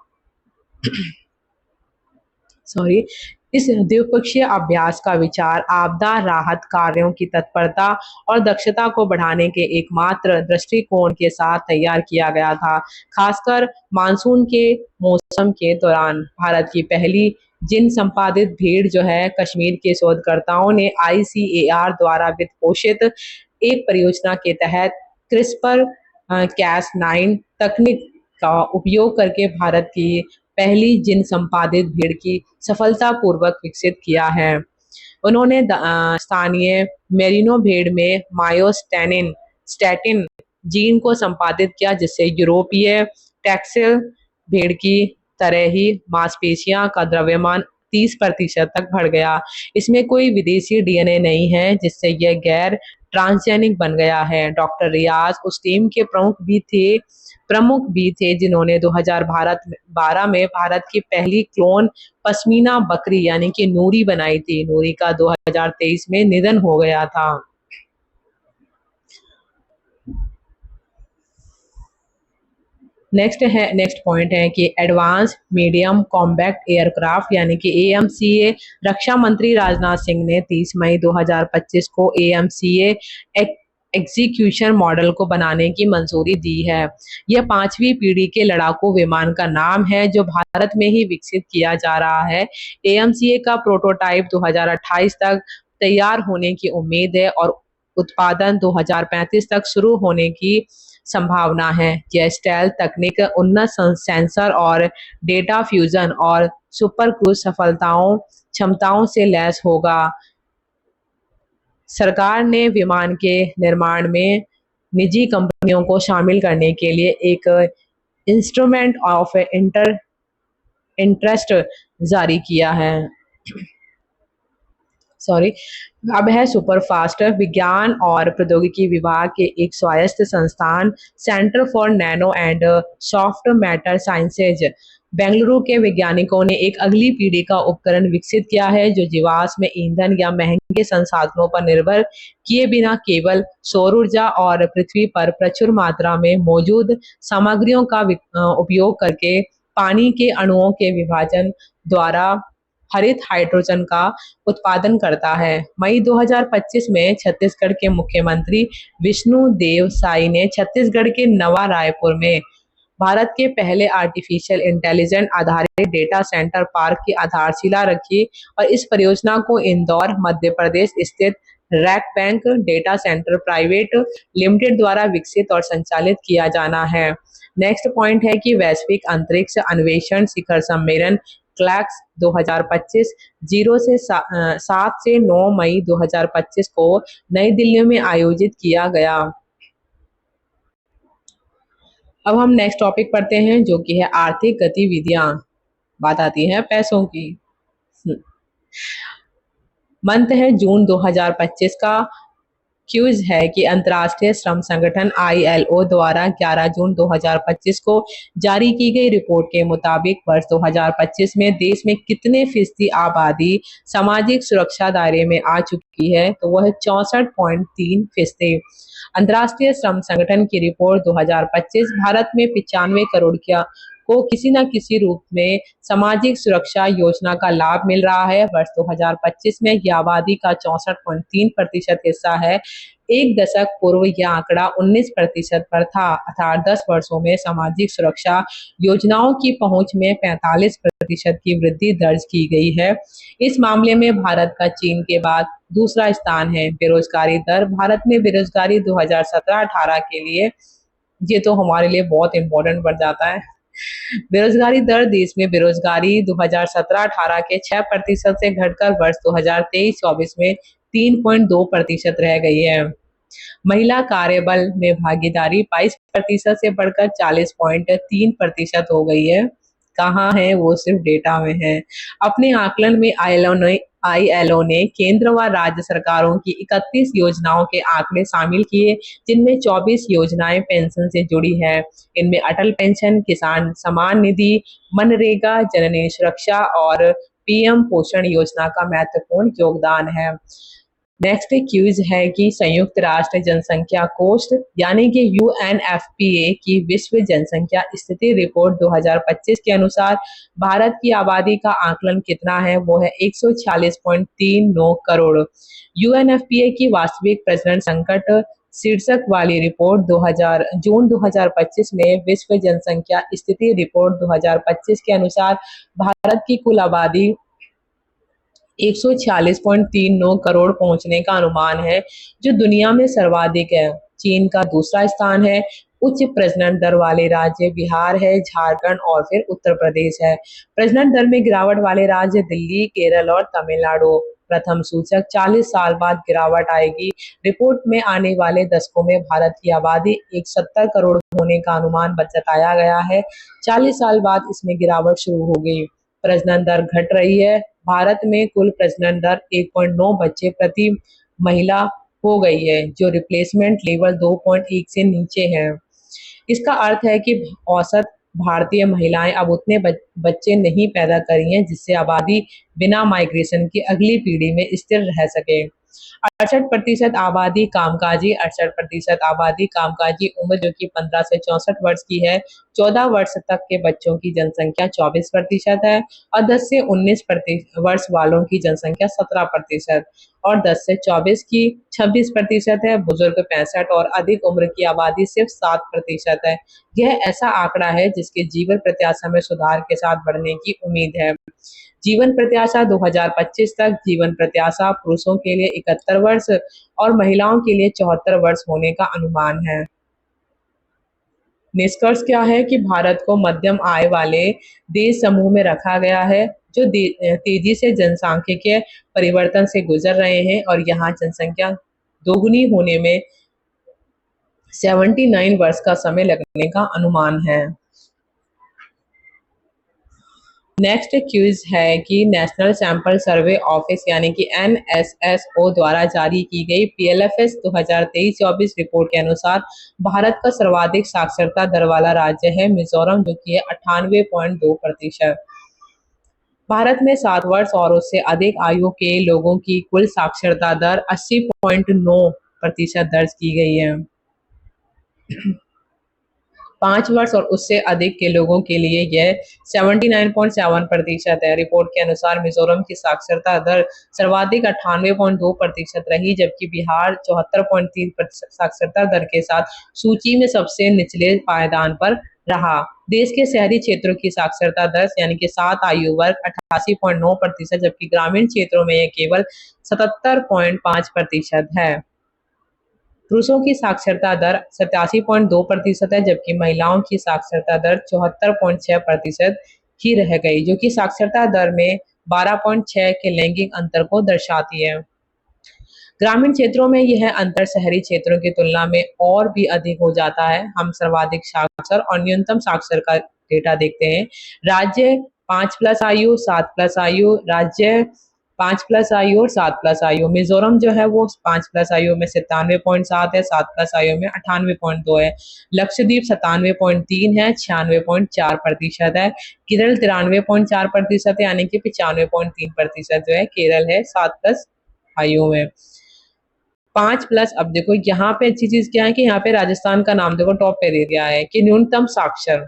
इस द्विपक्षीय अभ्यास का विचार आपदा राहत कार्यों की तत्परता और दक्षता को बढ़ाने के एकमात्र दृष्टिकोण के साथ तैयार किया गया था। खासकर मानसून के मौसम के दौरान भारत की पहली जिन संपादित भीड़ जो है कश्मीर के शोधकर्ताओं ने ICAR द्वारा वित्त पोषित एक परियोजना के तहत क्रिस्पर Cas9 तकनीक का उपयोग करके भारत की पहली जिन संपादित भीड़ की सफलतापूर्वक विकसित किया है। उन्होंने स्थानीय मेरिनो भेड़ में मायोस्टैटिन जीन को संपादित किया जिससे यूरोपीय टैक्सेल भेड़ की तरह ही मांसपेशियों का द्रव्यमान 30% तक बढ़ गया। इसमें कोई विदेशी DNA नहीं है जिससे यह गैर ट्रांसजेनिक बन गया है। डॉक्टर रियाज उस टीम के प्रमुख भी थे जिन्होंने 2012 में भारत की पहली क्लोन पश्मीना बकरी यानी कि नूरी बनाई थी। नूरी का 2023 में निधन हो गया था। नेक्स्ट पॉइंट है कि एडवांस मीडियम कॉम्बैक्ट एयरक्राफ्ट यानी कि AMCA रक्षा मंत्री राजनाथ सिंह ने 30 मई 2025 को AMCA एग्जीक्यूशन मॉडल को बनाने की मंजूरी दी है। यह 5वीं पीढ़ी के लड़ाकू विमान का नाम है जो भारत में ही विकसित किया जा रहा है। AMCA का प्रोटोटाइप 2028 तक तैयार होने की उम्मीद है और उत्पादन 2035 तक शुरू होने की संभावना है। यह स्टेल्थ तकनीक, उन्नत सेंसर और डेटा फ्यूजन और सुपर क्रूज क्षमताओं से लैस होगा। सरकार ने विमान के निर्माण में निजी कंपनियों को शामिल करने के लिए एक इंस्ट्रूमेंट ऑफ इंटरेस्ट जारी किया है। अब है सुपरफास्ट। विज्ञान और प्रौद्योगिकी विभाग के एक स्वायत्त संस्थान centre for nano and soft matter sciences Bengaluru के वैज्ञानिकों ने एक अगली पीढ़ी का उपकरण विकसित किया है जो जीवाश्म ईंधन या महंगे संसाधनों पर निर्भर किए बिना केवल सौर ऊर्जा और पृथ्वी पर प्रचुर मात्रा में मौजूद सामग्रियों का उपयोग करके पानी के अणुओं के विभाजन द्वारा हरित हाइड्रोजन का उत्पादन करता है। मई 2025 में छत्तीसगढ़ के मुख्यमंत्री विष्णुदेव साई ने छत्तीसगढ़ के नवा रायपुर में भारत के पहले आर्टिफिशियल इंटेलिजेंस आधारित डेटा सेंटर पार्क की आधारशिला रखी और इस परियोजना को इंदौर, मध्य प्रदेश स्थित rack bank data centre private limited द्वारा विकसित और संचालित किया जाना है। नेक्स्ट पॉइंट है कि वैश्विक अंतरिक्ष अन्वेषण शिखर सम्मेलन क्लैक्स 2025 7 से 9 मई 2025 को नई दिल्ली में आयोजित किया गया। अब हम नेक्स्ट टॉपिक पढ़ते हैं जो कि है आर्थिक गतिविधियां। बात आती है पैसों की। मंथ है जून 2025 का। क्यूज है कि अंतर्राष्ट्रीय श्रम संगठन ILO द्वारा 11 जून 2025 को जारी की गई रिपोर्ट के मुताबिक वर्ष 2025 में देश में कितने फीसदी आबादी सामाजिक सुरक्षा दायरे में आ चुकी है, तो वह 64.3%। अंतर्राष्ट्रीय श्रम संगठन की रिपोर्ट 2025 भारत में 95 करोड़ को किसी न किसी रूप में सामाजिक सुरक्षा योजना का लाभ मिल रहा है। वर्ष 2025 में यह आबादी का 64.3% हिस्सा है। एक दशक पूर्व यह आंकड़ा 19% पर था, अर्थात 10 वर्षों में सामाजिक सुरक्षा योजनाओं की पहुंच में 45% की वृद्धि दर्ज की गई है। इस मामले में भारत का चीन के बाद दूसरा स्थान है। बेरोजगारी दर भारत में बेरोजगारी 2017-18 के लिए, ये तो हमारे लिए बहुत इंपॉर्टेंट बढ़ जाता है। बेरोजगारी दर देश में बेरोजगारी 2017-18 के 6% से घटकर वर्ष 2023-24 में 3.2% रह गई है। महिला कार्यबल में भागीदारी 22% से बढ़कर 40.3% हो गई है। कहाँ है वो, सिर्फ डेटा में है। अपने आकलन में ILO ने केंद्र व राज्य सरकारों की 31 योजनाओं के आंकड़े शामिल किए, जिनमें 24 योजनाएं पेंशन से जुड़ी है। इनमें अटल पेंशन, किसान सम्मान निधि, मनरेगा, जननी सुरक्षा और PM पोषण योजना का महत्वपूर्ण योगदान है। नेक्स्ट क्यूज है कि संयुक्त राष्ट्र जनसंख्या कोष यानी कि UNFPA की विश्व जनसंख्या स्थिति रिपोर्ट 2025 के अनुसार भारत की आबादी का आकलन कितना है, वो है 146.39 करोड़। UNFPA की वास्तविक प्रजनन संकट शीर्षक वाली रिपोर्ट जून 2025 में विश्व जनसंख्या स्थिति रिपोर्ट 2025 के अनुसार भारत की कुल आबादी 146.39 करोड़ पहुंचने का अनुमान है, जो दुनिया में सर्वाधिक है। चीन का दूसरा स्थान है। उच्च प्रजनन दर वाले राज्य बिहार है, झारखंड और फिर उत्तर प्रदेश है। प्रजनन दर में गिरावट वाले राज्य दिल्ली, केरल और तमिलनाडु। प्रथम सूचक 40 साल बाद गिरावट आएगी। रिपोर्ट में आने वाले दशकों में भारत की आबादी 170 करोड़ होने का अनुमान जताया गया है। 40 साल बाद इसमें गिरावट शुरू होगी। प्रजनन दर घट रही है। भारत में कुल प्रजनन दर 1.9 बच्चे प्रति महिला हो गई है, जो रिप्लेसमेंट लेवल 2.1 से नीचे है। इसका अर्थ है कि औसत भारतीय महिलाएं अब उतने बच्चे नहीं पैदा कर रही हैं, जिससे आबादी बिना माइग्रेशन की अगली पीढ़ी में स्थिर रह सके। 68% आबादी कामकाजी 68% आबादी कामकाजी उम्र, जो कि 15 से 64 वर्ष की है। 14 वर्ष तक के बच्चों की जनसंख्या 24% है और 10 से 19 वर्ष वालों की जनसंख्या 17% और 10 से 24 की 26% है। बुजुर्ग 65 और अधिक उम्र की आबादी सिर्फ 7% है। यह ऐसा आंकड़ा है जिसके जीवन प्रत्याशा में सुधार के साथ बढ़ने की उम्मीद है। जीवन प्रत्याशा 2025 तक जीवन प्रत्याशा पुरुषों के लिए 71 वर्ष और महिलाओं के लिए 74 वर्ष होने का अनुमान है। निष्कर्ष क्या है कि भारत को मध्यम आय वाले देश समूह में रखा गया है, जो तेजी से जनसांख्यिकीय परिवर्तन से गुजर रहे हैं और यहाँ जनसंख्या दोगुनी होने में 79 वर्ष का समय लगने का अनुमान है। नेक्स्ट क्यूज है कि नेशनल सैंपल सर्वे ऑफिस यानी कि NSSO द्वारा जारी की गई PLFS 2023-24 रिपोर्ट के अनुसार भारत का सर्वाधिक साक्षरता दर वाला राज्य है मिजोरम, जो कि है 98.2%। भारत में 7 वर्ष और उससे अधिक आयु के लोगों की कुल साक्षरता दर 80.9% दर्ज की गई है। 5 वर्ष और उससे अधिक के लोगों के लिए यह 79.7% है। रिपोर्ट के अनुसार मिजोरम की साक्षरता दर सर्वाधिक 98.2% रही, जबकि बिहार 74.3% साक्षरता दर के साथ सूची में सबसे निचले पायदान पर रहा। देश के शहरी क्षेत्रों की साक्षरता दर यानी कि 7 आयु वर्ग 88.9%, जबकि ग्रामीण क्षेत्रों में यह केवल 77.5% है। पुरुषों की साक्षरता दर 87.2% है, जबकि महिलाओं की साक्षरता दर 74.6% ही रह गई, जो कि साक्षरता दर में 12.6 के लैंगिक अंतर को दर्शाती है। ग्रामीण क्षेत्रों में यह अंतर शहरी क्षेत्रों की तुलना में और भी अधिक हो जाता है। हम सर्वाधिक साक्षर और न्यूनतम साक्षर का डेटा देखते हैं। राज्य 5 प्लस आयु, 7 प्लस आयु, राज्य 5 प्लस आयु और 7 प्लस आयु। मिजोरम जो है वो 5 प्लस आयु में 97.7 है, 7 प्लस आयु में 98.2 है। लक्षद्वीप 97.3 है, 96.4% है। केरल 93.4% है, यानी कि 95.3% जो है केरल है 7 प्लस आयु में। 5 प्लस, अब देखो यहाँ पे अच्छी चीज क्या है कि यहाँ पे राजस्थान का नाम देखो टॉप पे दे दिया है कि न्यूनतम साक्षर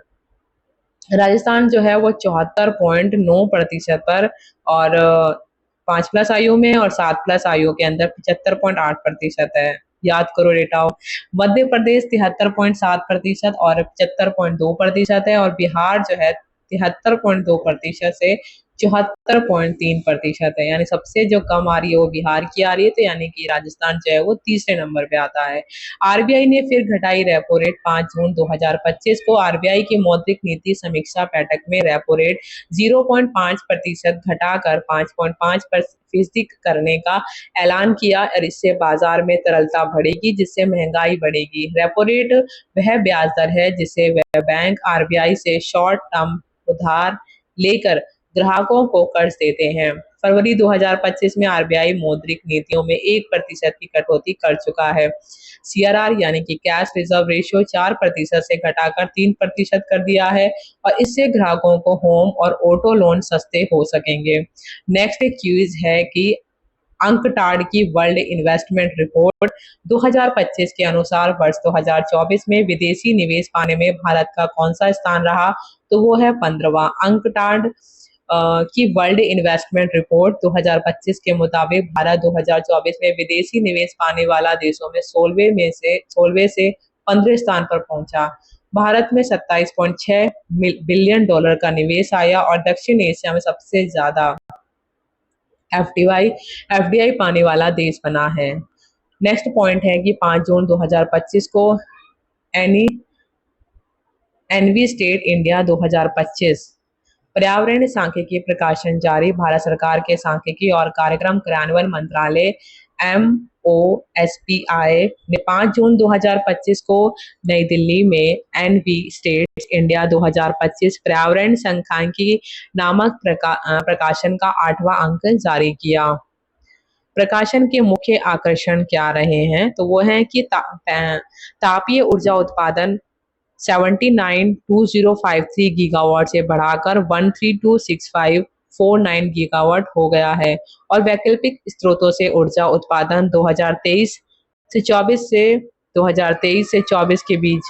राजस्थान जो है वो 74.9% पर, और 5 प्लस आयु में और 7 प्लस आयु के अंदर 75.8% है। याद करो डेटा। मध्य प्रदेश 73.7% और 75.2% है, और बिहार जो है 73.2% से 74.3% है, यानी सबसे जो कम आ रही है वो बिहार की आ रही है, तो यानी कि राजस्थान जो है वो तीसरे नंबर पे आता है। आरबीआई ने फिर घटाई रेपो रेट 5 जून 2025 को। आरबीआई की मौद्रिक नीति समीक्षा बैठक में रेपो रेट 0.5% घटाकर 5.5% करने का ऐलान किया, और इससे बाजार में तरलता बढ़ेगी, जिससे महंगाई बढ़ेगी। रेपो रेट वह ब्याज दर है जिसे वह बैंक आरबीआई से शॉर्ट टर्म उधार लेकर ग्राहकों को कर्ज देते हैं। फरवरी 2025 में आरबीआई मौद्रिक नीतियों में 1% की कटौती कर चुका है। सीआरआर यानी कि कैश रिजर्व रेशियो 4% से घटाकर 3% कर दिया है, और इससे ग्राहकों को होम और ऑटो लोन सस्ते हो सकेंगे। नेक्स्ट एक क्यूज है कि अंकटाड की वर्ल्ड इन्वेस्टमेंट रिपोर्ट 2025 के अनुसार वर्ष 2024 में विदेशी निवेश पाने में भारत का कौन सा स्थान रहा, तो वो है 15वां। अंकटाड की वर्ल्ड इन्वेस्टमेंट रिपोर्ट 2025 के मुताबिक भारत 2024 में विदेशी निवेश पाने वाला देशों में 16वें से 15वें स्थान पर पहुंचा। भारत में 27.6 बिलियन डॉलर का निवेश आया, और दक्षिण एशिया में सबसे ज्यादा एफडीआई पाने वाला देश बना है। नेक्स्ट पॉइंट है कि 5 जून 2025 को एनी एनवी स्टेट इंडिया 2025 पर्यावरण सांख्यिकी प्रकाशन जारी। भारत सरकार के सांख्यिकी और कार्यक्रम कार्यान्वयन मंत्रालय MOSPI ने 5 जून 2025 को नई दिल्ली में एनवी स्टेट इंडिया 2025 पर्यावरण सांख्यिकी नामक प्रकाशन का 8वां अंक जारी किया। प्रकाशन के मुख्य आकर्षण क्या रहे हैं, तो वो है कि तापीय ऊर्जा उत्पादन 792053 गीगावाट से बढ़ाकर 132654 गीगावाट हो गया है, और वैकल्पिक स्रोतों से ऊर्जा उत्पादन 2023 से 24 के बीच,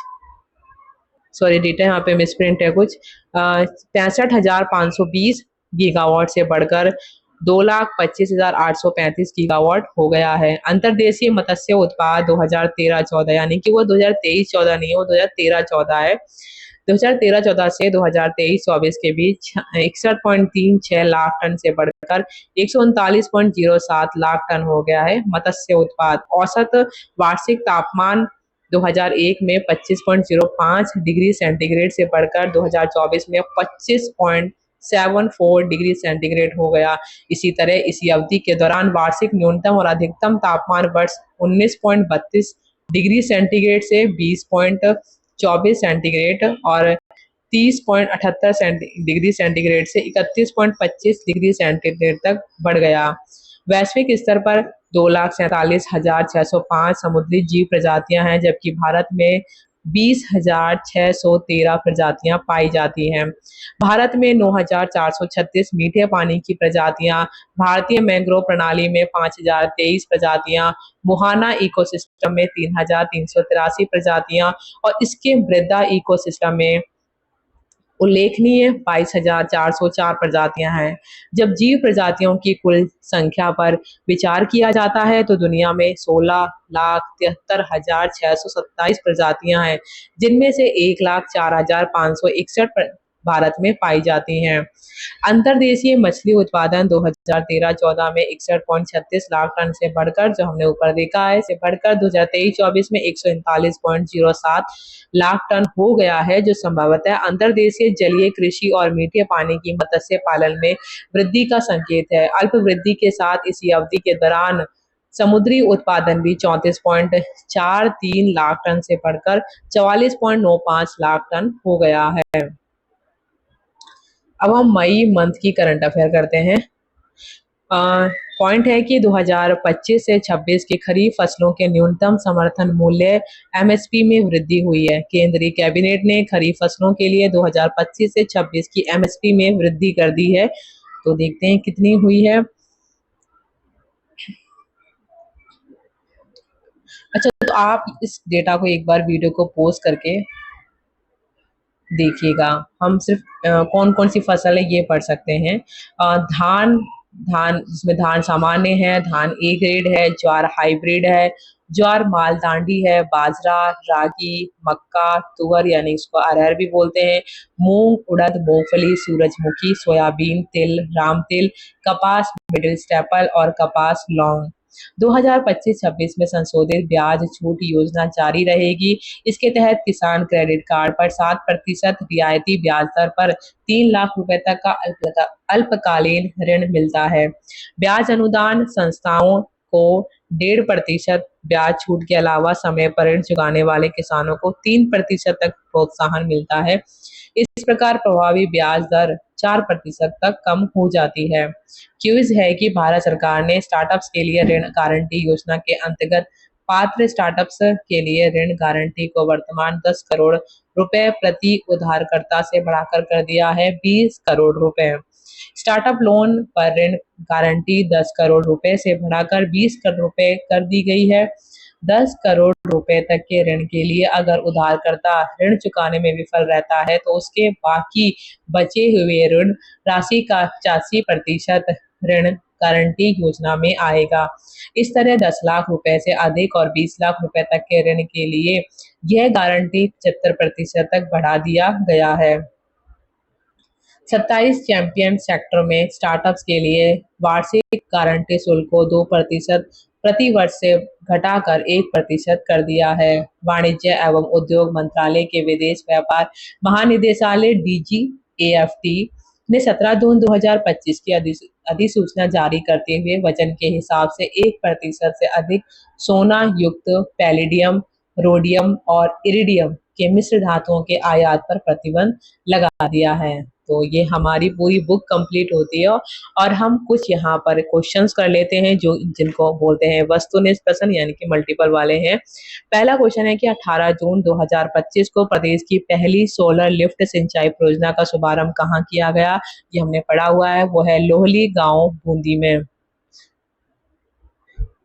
सॉरी डेटा यहाँ पे मिसप्रिंट है कुछ, 65,520 गीगावाट से बढ़कर 2,25,835 गीगावाट हो गया है। अंतर्देशीय मत्स्य उत्पाद 2013-14, यानी कि वो 2023-14 नहीं है, वो 2013-14 है। 2013-14 से 2023-24 के बीच 61.36 लाख टन से बढ़कर 139.07 लाख टन हो गया है मत्स्य उत्पाद। औसत वार्षिक तापमान 2001 में 25.05 डिग्री सेंटीग्रेड से बढ़कर 2024 में 25.74 डिग्री सेंटीग्रेड हो गया। इसी तरह इसी अवधि के दौरान वार्षिक न्यूनतम और अधिकतम तापमान वर्ष 19.32 डिग्री सेंटीग्रेड से 20.24 सेंटीग्रेड और 30.78 डिग्री सेंटीग्रेड से 31.25 डिग्री सेंटीग्रेड तक बढ़ गया। वैश्विक स्तर पर 2,47,605 समुद्री जीव प्रजातियां हैं, जबकि भारत में 20,613 प्रजातियां पाई जाती हैं। भारत में 9,436 मीठे पानी की प्रजातियां, भारतीय मैंग्रोव प्रणाली में 5,023 प्रजातियां, मुहाना इकोसिस्टम में 3,383 प्रजातियां, और इसके मृदा इकोसिस्टम में उल्लेखनीय 22,404 प्रजातियां हैं। जब जीव प्रजातियों की कुल संख्या पर विचार किया जाता है तो दुनिया में 16,73,627 प्रजातियां हैं, जिनमें से 1,04,561 भारत में पाई जाती हैं। अंतर्देशीय मछली उत्पादन 2013-14 में 61.36 लाख टन से बढ़कर, जो हमने ऊपर देखा है, से बढ़कर 2023-24 में 139.07 लाख टन हो गया है, जो संभवतः अंतर्देशीय जलीय कृषि और मीठे पानी की मत्स्य पालन में वृद्धि का संकेत है। अल्प वृद्धि के साथ इसी अवधि के दौरान समुद्री उत्पादन भी 34.43 लाख टन से बढ़कर 44.95 लाख टन हो गया है। अब हम मई मंथ की करंट अफेयर करते हैं। पॉइंट है कि 2025 से 26 की खरीफ फसलों के न्यूनतम समर्थन मूल्य एमएसपी में वृद्धि हुई है। केंद्रीय कैबिनेट ने खरीफ फसलों के लिए 2025 से 26 की एमएसपी में वृद्धि कर दी है। तो देखते हैं कितनी हुई है। अच्छा, तो आप इस डेटा को एक बार वीडियो को पॉज करके देखिएगा। हम सिर्फ कौन कौन सी फसल है ये पढ़ सकते हैं। धान धान जिसमें धान सामान्य है, धान ए ग्रेड है, ज्वार हाइब्रिड है, ज्वार मालदांडी है, बाजरा, रागी, मक्का, तुअर यानी इसको अरहर भी बोलते हैं, मूंग, उड़द, मूंगफली, सूरजमुखी, सोयाबीन, तिल, राम तिल, कपास, मिडिल स्टेपल और कपास लौंग। 2025-26 में संशोधित ब्याज छूट योजना जारी रहेगी। इसके तहत किसान क्रेडिट कार्ड पर 7% रियायती ब्याज दर पर 3 लाख रुपए तक का अल्पकालीन ऋण मिलता है। ब्याज अनुदान संस्थाओं को 1.5% ब्याज छूट के अलावा समय पर ऋण चुकाने वाले किसानों को 3% तक प्रोत्साहन मिलता है। इस प्रकार प्रभावी ब्याज दर 4% तक कम हो जाती है। क्यूज है कि भारत सरकार ने स्टार्टअप्स के लिए ऋण गारंटी योजना के अंतर्गत पात्र स्टार्टअप्स के लिए ऋण गारंटी को वर्तमान 10 करोड़ रुपए प्रति उधारकर्ता से बढ़ाकर कर दिया है 20 करोड़ रुपए। स्टार्टअप लोन पर ऋण गारंटी 10 करोड़ रुपए से बढ़ाकर 20 करोड़ रुपए कर दी गई है। 10 करोड़ रुपए तक के ऋण के लिए अगर उधारकर्ता ऋण चुकाने में विफल रहता है तो उसके बाकी बचे हुए ऋण राशि का 85% ऋण गारंटी योजना में आएगा। इस तरह 10 लाख रुपए से अधिक और 20 लाख रुपए तक के ऋण के लिए यह गारंटी 75% तक बढ़ा दिया गया है। 27 चैंपियन सेक्टर में स्टार्टअप्स के लिए वार्षिक गारंटी शुल्क को 2% प्रति वर्ष से घटाकर 1% कर दिया है। वाणिज्य एवं उद्योग मंत्रालय के विदेश व्यापार महानिदेशालय DGAFT ने 17 जून 2025 की अधिसूचना जारी करते हुए वजन के हिसाब से 1% से अधिक सोना युक्त पैलेडियम, रोडियम और इरिडियम के मिश्र धातुओं के आयात पर प्रतिबंध लगा दिया है। तो ये हमारी पूरी बुक कंप्लीट होती है और हम कुछ यहाँ पर क्वेश्चंस कर लेते हैं जो जिनको बोलते हैं वस्तुनिष्ठ प्रश्न यानी कि मल्टीपल वाले हैं। पहला क्वेश्चन है कि 18 जून 2025 को प्रदेश की पहली सोलर लिफ्ट सिंचाई परियोजना का शुभारंभ कहाँ किया गया? ये हमने पढ़ा हुआ है, वो है लोहली गांव बूंदी में।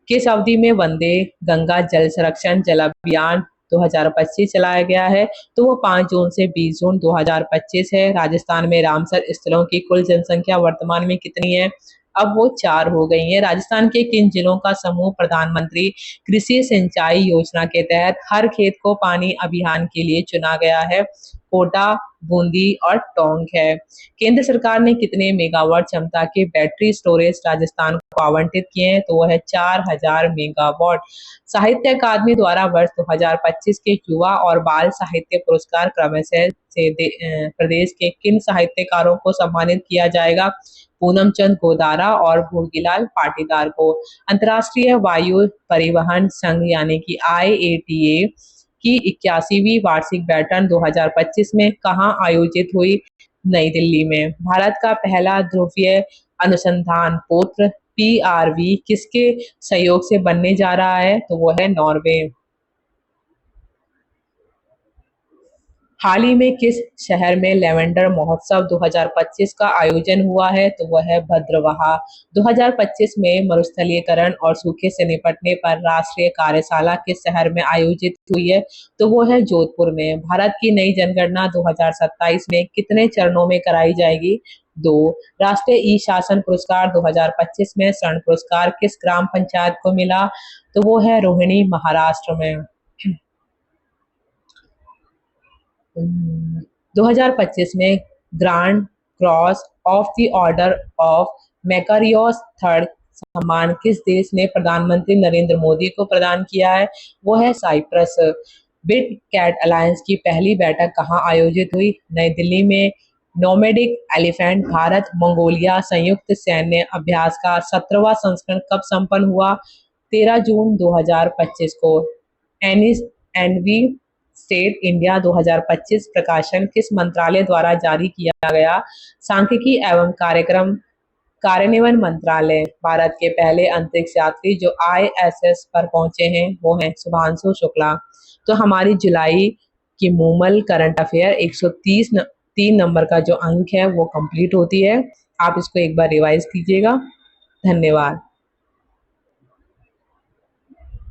किस अवधि में वंदे गंगा जल संरक्षण जल अभियान 2025 चलाया गया है? तो वो 5 जून से 20 जून 2025 है। राजस्थान में रामसर स्थलों की कुल जनसंख्या वर्तमान में कितनी है? अब वो 4 हो गई है। राजस्थान के किन जिलों का समूह प्रधानमंत्री कृषि सिंचाई योजना के तहत हर खेत को पानी अभियान के लिए चुना गया है? कोटा, बूंदी और टोंक है। केंद्र सरकार ने कितने मेगावाट क्षमता के बैटरी स्टोरेज राजस्थान को आवंटित किए हैं? तो वह है 4000 मेगावाट। साहित्य अकादमी द्वारा वर्ष 2025 के युवा और बाल साहित्य पुरस्कार क्रमशः से प्रदेश के किन साहित्यकारों को सम्मानित किया जाएगा? पूनम चंद गोदारा और भोगीलाल पाटीदार को। अंतर्राष्ट्रीय वायु परिवहन संघ यानी कि IATA की 81वीं वार्षिक बैठक 2025 में कहाँ आयोजित हुई? नई दिल्ली में। भारत का पहला ध्रुवीय अनुसंधान पोत PRV किसके सहयोग से बनने जा रहा है? तो वो है नॉर्वे। हाल ही में किस शहर में लेवेंडर महोत्सव 2025 का आयोजन हुआ है? तो वह है भद्रवाह। 2025 में मरुस्थलीकरण और सूखे से निपटने पर राष्ट्रीय कार्यशाला किस शहर में आयोजित हुई है? तो वो है जोधपुर में। भारत की नई जनगणना 2027 में कितने चरणों में कराई जाएगी? 2। राष्ट्रीय ई शासन पुरस्कार 2025 में स्वर्ण पुरस्कार किस ग्राम पंचायत को मिला? तो वो है रोहिणी, महाराष्ट्र में। 2025 में grand cross of the order of Makarios third सम्मान किस देश ने प्रधानमंत्री नरेंद्र मोदी को प्रदान किया है? वो है साइप्रस। बिग कैट अलायंस की पहली बैठक कहाँ आयोजित हुई? नई दिल्ली में। नोमैडिक एलिफेंट भारत मंगोलिया संयुक्त सैन्य अभ्यास का 17वां संस्करण कब संपन्न हुआ? 13 जून 2025 को। एनिस एनवी स्टेट इंडिया 2025 प्रकाशन किस मंत्रालय द्वारा जारी किया गया? सांख्यिकी एवं कार्यक्रम कार्यान्वयन मंत्रालय। भारत के पहले अंतरिक्ष यात्री जो आईएसएस पर पहुंचे हैं वो हैं शुभांशु शुक्ला। तो हमारी जुलाई की मूमल करंट अफेयर 130 नंबर का जो अंक है वो कंप्लीट होती है। आप इसको एक बार रिवाइज कीजिएगा। धन्यवाद।